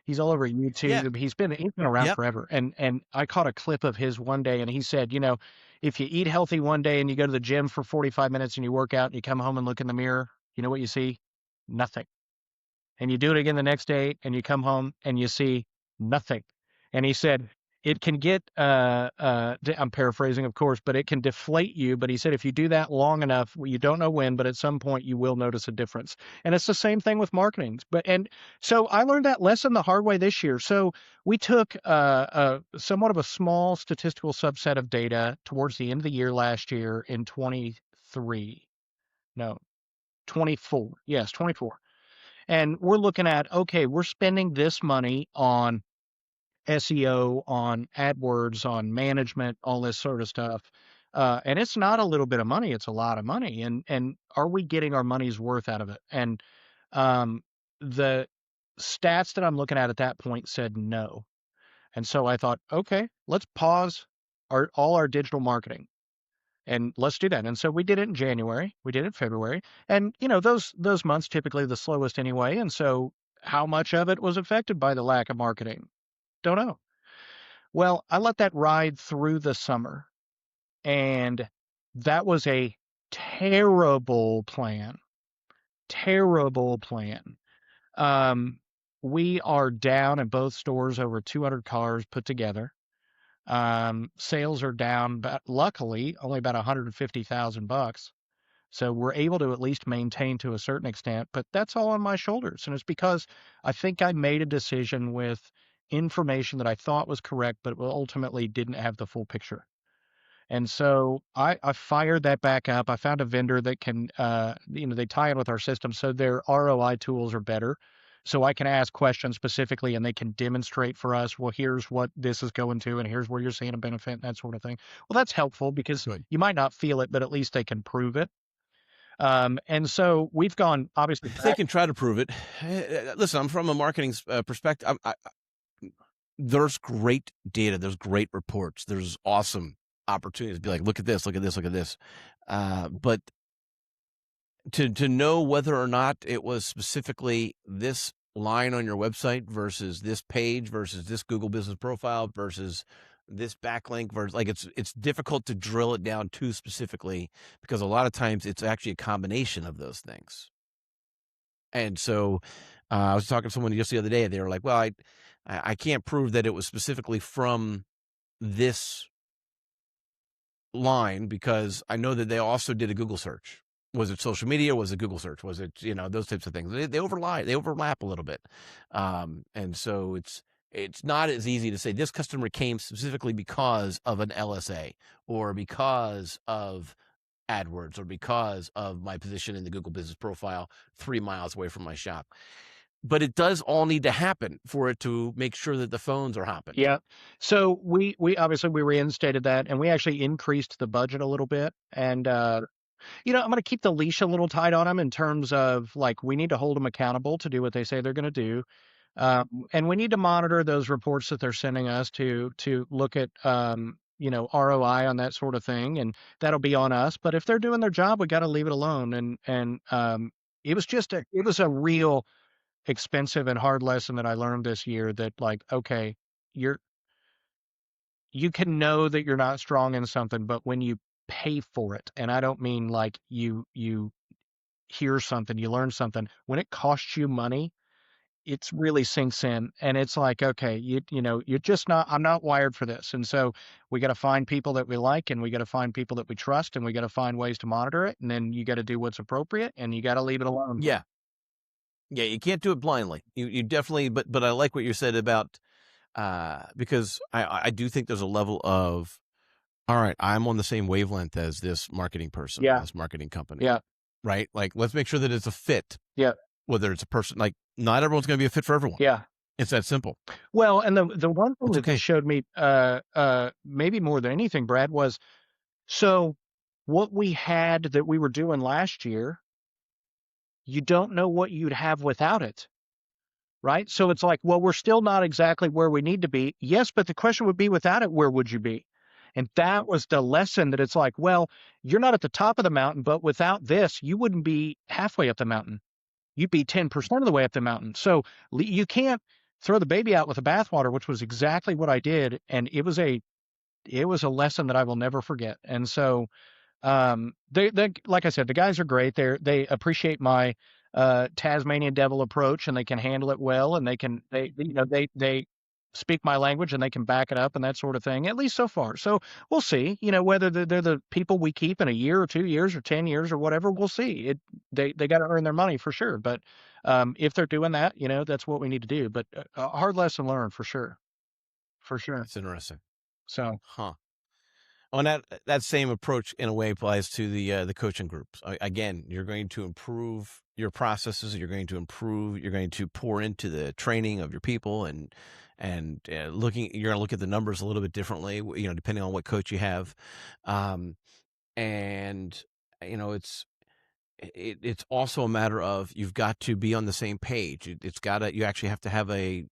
He's all over Yeah. YouTube. He's been around Yep. forever. And I caught a clip of his one day, and he said, if you eat healthy one day and you go to the gym for 45 minutes and you work out and you come home and look in the mirror, you know what you see? Nothing. And you do it again the next day and you come home and you see nothing. And he said, it can get, I'm paraphrasing, of course, but it can deflate you. But he said, if you do that long enough, well, you don't know when, but at some point you will notice a difference. And it's the same thing with marketing. And so I learned that lesson the hard way this year. So we took somewhat of a small statistical subset of data towards the end of the year last year in 23. No, 24. Yes, 24. And we're looking at, okay, we're spending this money on SEO, on AdWords, on management, all this sort of stuff. And it's not a little bit of money, it's a lot of money. And are we getting our money's worth out of it? And um, the stats that I'm looking at that point said no. And so I thought, okay, let's pause all our digital marketing and let's do that. And so we did it in January, we did it in February, and those months typically the slowest anyway. And so how much of it was affected by the lack of marketing? Don't know. Well, I let that ride through the summer, and that was a terrible plan. Terrible plan. Um, we are down in both stores over 200 cars put together. Sales are down, but luckily only about 150,000 bucks. So we're able to at least maintain to a certain extent, but that's all on my shoulders. And it's because I think I made a decision with information that I thought was correct, but ultimately didn't have the full picture. And so I fired that back up. I found a vendor that can, they tie in with our system. So their ROI tools are better. So I can ask questions specifically and they can demonstrate for us, well, here's what this is going to, and here's where you're seeing a benefit and that sort of thing. Well, that's helpful because Good. you might not feel it, but at least they can prove it. And so we've gone obviously They back. can try to prove it. Listen, I'm from a marketing perspective. There's great data. There's great reports. There's awesome opportunities to be like, look at this, look at this, look at this. But to know whether or not it was specifically this line on your website versus this page versus this Google business profile versus this backlink versus like it's difficult to drill it down too specifically because a lot of times it's actually a combination of those things. And so I was talking to someone just the other day. They were like, "Well, I can't prove that it was specifically from this line because I know that they also did a Google search. Was it social media? Was it Google search? Was it, those types of things? They overlap a little bit. And so it's not as easy to say this customer came specifically because of an LSA or because of AdWords or because of my position in the Google business profile 3 miles away from my shop. But it does all need to happen for it to make sure that the phones are hopping. Yeah. So we obviously we reinstated that, and we actually increased the budget a little bit. And I'm going to keep the leash a little tight on them in terms of like we need to hold them accountable to do what they say they're going to do. And we need to monitor those reports that they're sending us to look at ROI on that sort of thing, and that'll be on us. But if they're doing their job, we got to leave it alone. And it was a real expensive and hard lesson that I learned this year that like, okay, you're you can know that you're not strong in something, but when you pay for it, and I don't mean like you hear something, you learn something, when it costs you money, it's really sinks in, and it's like, okay, you're just not, I'm not wired for this. And so we got to find people that we like, and we got to find people that we trust, and we got to find ways to monitor it, and then you got to do what's appropriate, and you got to leave it alone. Yeah. Yeah, you can't do it blindly. You definitely, but I like what you said about because I do think there's a level of, all right, I'm on the same wavelength as this marketing person, Yeah. this marketing company, Yeah. right? Like, let's make sure that it's a fit. Yeah. Whether it's a person, like, not everyone's going to be a fit for everyone. Yeah. It's that simple. Well, and the one thing It's that okay. this showed me, maybe more than anything, Brad, was so what we had that we were doing last year, you don't know what you'd have without it. Right? So it's like, well, we're still not exactly where we need to be. Yes, but the question would be without it, where would you be? And that was the lesson that it's like, well, you're not at the top of the mountain, but without this, you wouldn't be halfway up the mountain. You'd be 10% of the way up the mountain. So you can't throw the baby out with the bathwater, which was exactly what I did. And it was a lesson that I will never forget. And so they like I said, the guys are great. They appreciate my Tasmanian devil approach, and they can handle it well, and they speak my language, and they can back it up and that sort of thing, at least so far. So we'll see, whether they're the people we keep in a year or 2 years or 10 years or whatever. We'll see. They got to earn their money for sure. But if they're doing that, that's what we need to do. But a hard lesson learned for sure. For sure. It's interesting. So Huh. Oh, and that same approach in a way applies to the coaching groups. Again, you're going to improve your processes. You're going to pour into the training of your people and you're going to look at the numbers a little bit differently, depending on what coach you have. And it's also a matter of you've got to be on the same page. You actually have to have a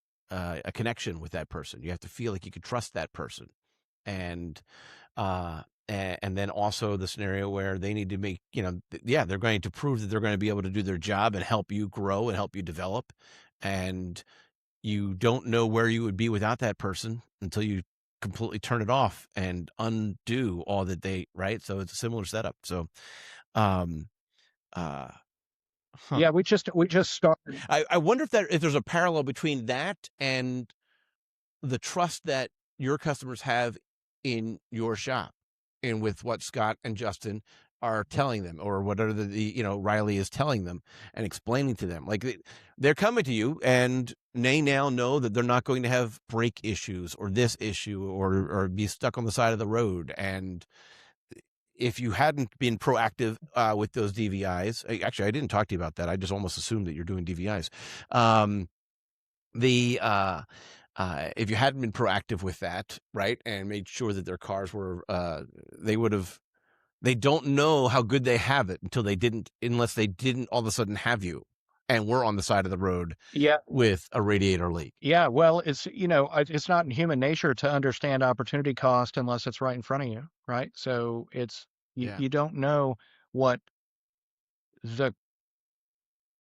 connection with that person. You have to feel like you could trust that person. And and then also the scenario where they need to make, they're going to prove that they're going to be able to do their job and help you grow and help you develop. And you don't know where you would be without that person until you completely turn it off and undo all that right. So it's a similar setup. So, um, uh, huh. yeah, we just started. I wonder if there's a parallel between that and the trust that your customers have in your shop and with what Scott and Justin are telling them or whatever Riley is telling them and explaining to them. Like they're coming to you and they now know that they're not going to have brake issues or this issue or be stuck on the side of the road. And if you hadn't been proactive with those DVIs, actually, I didn't talk to you about that. I just almost assumed that you're doing DVIs. If you hadn't been proactive with that, right, and made sure that their cars were, they don't know how good they have it unless they didn't all of a sudden have you and we're on the side of the road with a radiator leak. Yeah, well, it's not in human nature to understand opportunity cost unless it's right in front of you, right? So you don't know what the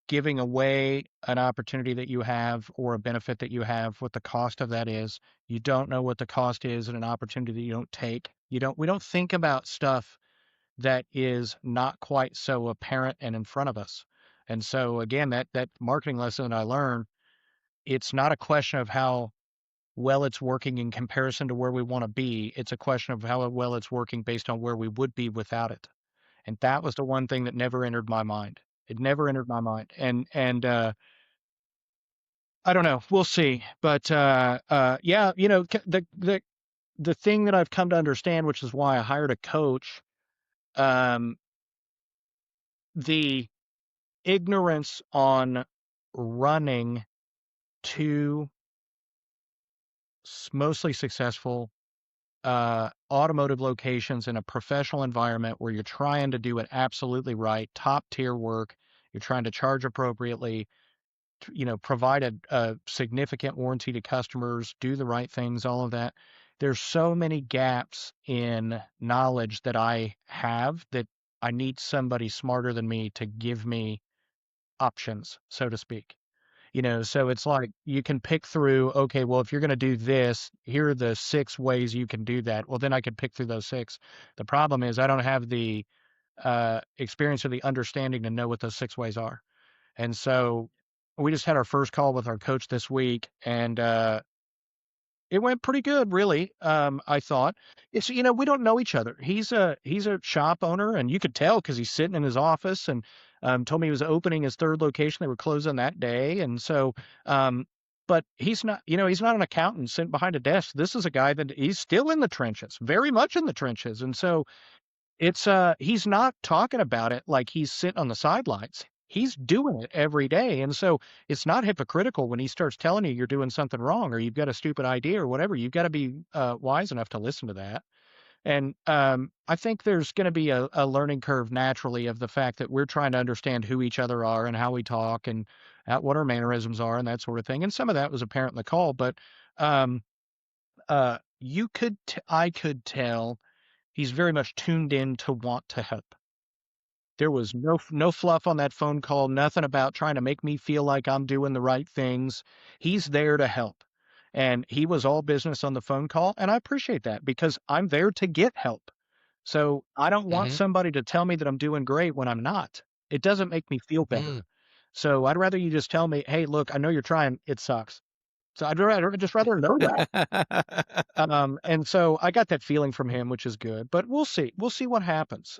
giving away an opportunity that you have or a benefit that you have, what the cost of that is. You don't know what the cost is in an opportunity that you don't take. We don't think about stuff that is not quite so apparent and in front of us. And so again, that marketing lesson I learned, it's not a question of how well it's working in comparison to where we want to be. It's a question of how well it's working based on where we would be without it. And that was the one thing that never entered my mind. It never entered my mind. And I don't know. We'll see. But yeah, the thing that I've come to understand, which is why I hired a coach, um, the ignorance on running two mostly successful automotive locations in a professional environment where you're trying to do it absolutely right, top tier work. You're trying to charge appropriately, provide a significant warranty to customers, do the right things, all of that. There's so many gaps in knowledge that I have that I need somebody smarter than me to give me options, so to speak. So it's like you can pick through, okay, well, if you're going to do this, here are the 6 ways you can do that. Well, then I could pick through those 6. The problem is I don't have the experience or the understanding to know what those 6 ways are. And so we just had our first call with our coach this week, and it went pretty good, really. I thought it's we don't know each other. He's a shop owner, and you could tell because he's sitting in his office and told me he was opening his 3rd location. They were closing that day, and so but he's not he's not an accountant sitting behind a desk. This is a guy that he's still in the trenches, very much in the trenches, and so it's he's not talking about it like he's sitting on the sidelines. He's doing it every day. And so it's not hypocritical when he starts telling you you're doing something wrong or you've got a stupid idea or whatever. You've got to be wise enough to listen to that. And I think there's going to be a learning curve naturally of the fact that we're trying to understand who each other are and how we talk and what our mannerisms are and that sort of thing. And some of that was apparent in the call, but um, I could tell he's very much tuned in to want to help. There was no fluff on that phone call, nothing about trying to make me feel like I'm doing the right things. He's there to help. And he was all business on the phone call, and I appreciate that because I'm there to get help. So I don't want Mm-hmm. somebody to tell me that I'm doing great when I'm not. It doesn't make me feel better. So I'd rather you just tell me, "Hey, look, I know you're trying. It sucks." So I'd rather know that. And so I got that feeling from him, which is good. But we'll see. We'll see what happens.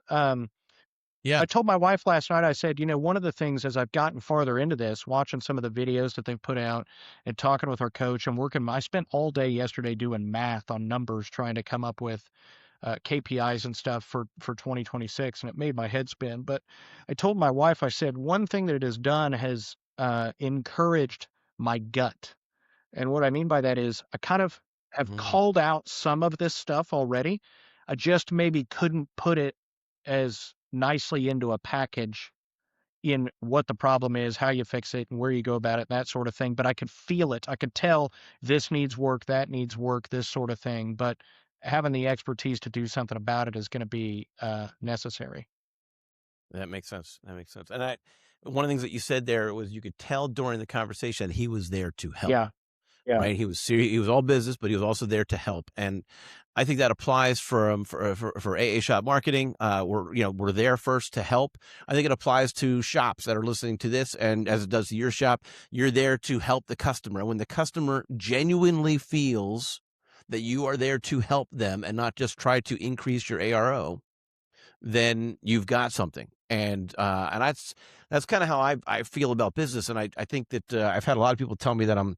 Yeah. I told my wife last night, I said, one of the things as I've gotten farther into this, watching some of the videos that they've put out and talking with our coach, I spent all day yesterday doing math on numbers, trying to come up with KPIs and stuff for 2026, and it made my head spin. But I told my wife, I said, one thing that it has done has encouraged my gut. And what I mean by that is I kind of have Mm. called out some of this stuff already. I just maybe couldn't put it as nicely into a package in what the problem is, how you fix it, and where you go about it, that sort of thing. But I could feel it. I could tell this needs work, that needs work, this sort of thing. But having the expertise to do something about it is going to be necessary. That makes sense. That makes sense. And one of the things that you said there was you could tell during the conversation that he was there to help. Yeah. Yeah. Right? He was serious. He was all business, but he was also there to help. And I think that applies for AA shop marketing. We're there first to help. I think it applies to shops that are listening to this, and as it does to your shop, you're there to help the customer. When the customer genuinely feels that you are there to help them and not just try to increase your ARO, then you've got something. And that's kind of how I feel about business. And I think that I've had a lot of people tell me that I'm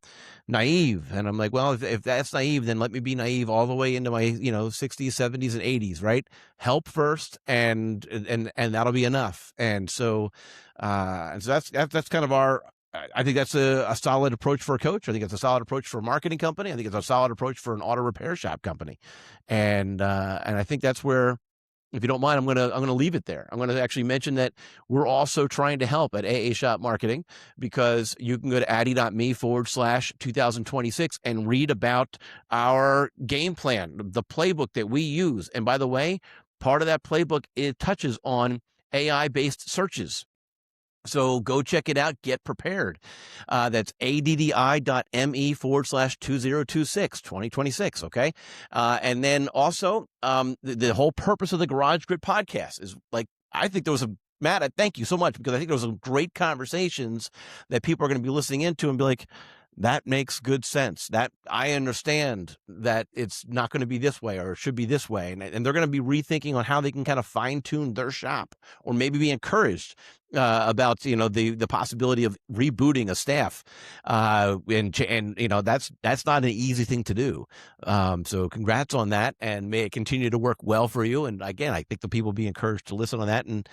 naive, and I'm like, well, if that's naive, then let me be naive all the way into my 60s, 70s, and 80s, right? Help first, and that'll be enough. And so that's kind of our. I think that's a solid approach for a coach. I think it's a solid approach for a marketing company. I think it's a solid approach for an auto repair shop company, and I think that's where, if you don't mind, I'm gonna leave it there. I'm gonna actually mention that we're also trying to help at AA Shop Marketing, because you can go to addy.me/2026 and read about our game plan, the playbook that we use. And by the way, part of that playbook, it touches on AI-based searches. So go check it out. Get prepared. That's addi.me/2026, 2026. Okay. And then also, the whole purpose of the Garage Grit podcast is like, I think there was Matt, I thank you so much, because I think there was some great conversations that people are going to be listening into and be like, that makes good sense. That I understand that it's not going to be this way, or it should be this way. And they're going to be rethinking on how they can kind of fine tune their shop, or maybe be encouraged about, the possibility of rebooting a staff. And that's not an easy thing to do. So congrats on that, and may it continue to work well for you. And again, I think the people will be encouraged to listen on that. And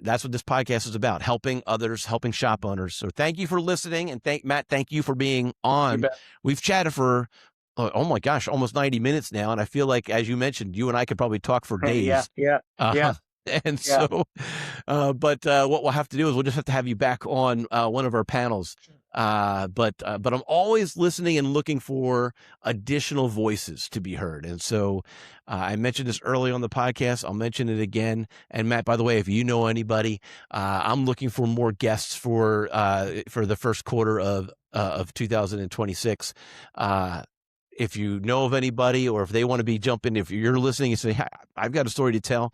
that's what this podcast is about: helping others, helping shop owners. So thank you for listening, and Matt, thank you for being on. We've chatted for, oh my gosh, almost 90 minutes now, and I feel like, as you mentioned, you and I could probably talk for days. Yeah. And so, but what we'll have to do is we'll just have to have you back on one of our panels. But I'm always listening and looking for additional voices to be heard. And so I mentioned this early on the podcast. I'll mention it again. And Matt, by the way, if you know anybody, I'm looking for more guests for the first quarter of 2026. If you know of anybody, or if they want to be jumping, if you're listening and say, hey, I've got a story to tell,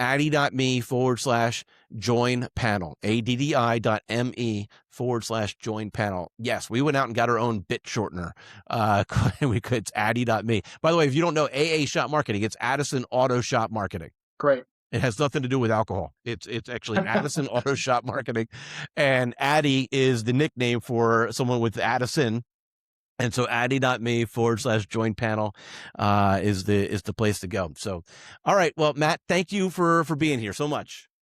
addi.me/join panel, addi.me/join panel. Yes, we went out and got our own bit shortener. It's addi.me. By the way, if you don't know AA Shop Marketing, it's Addison Auto Shop Marketing. Great. It has nothing to do with alcohol. It's actually Addison Auto Shop Marketing. And Addi is the nickname for someone with Addison. And so addi.me/join panel is the place to go. So, all right. Well, Matt, thank you for being here so much.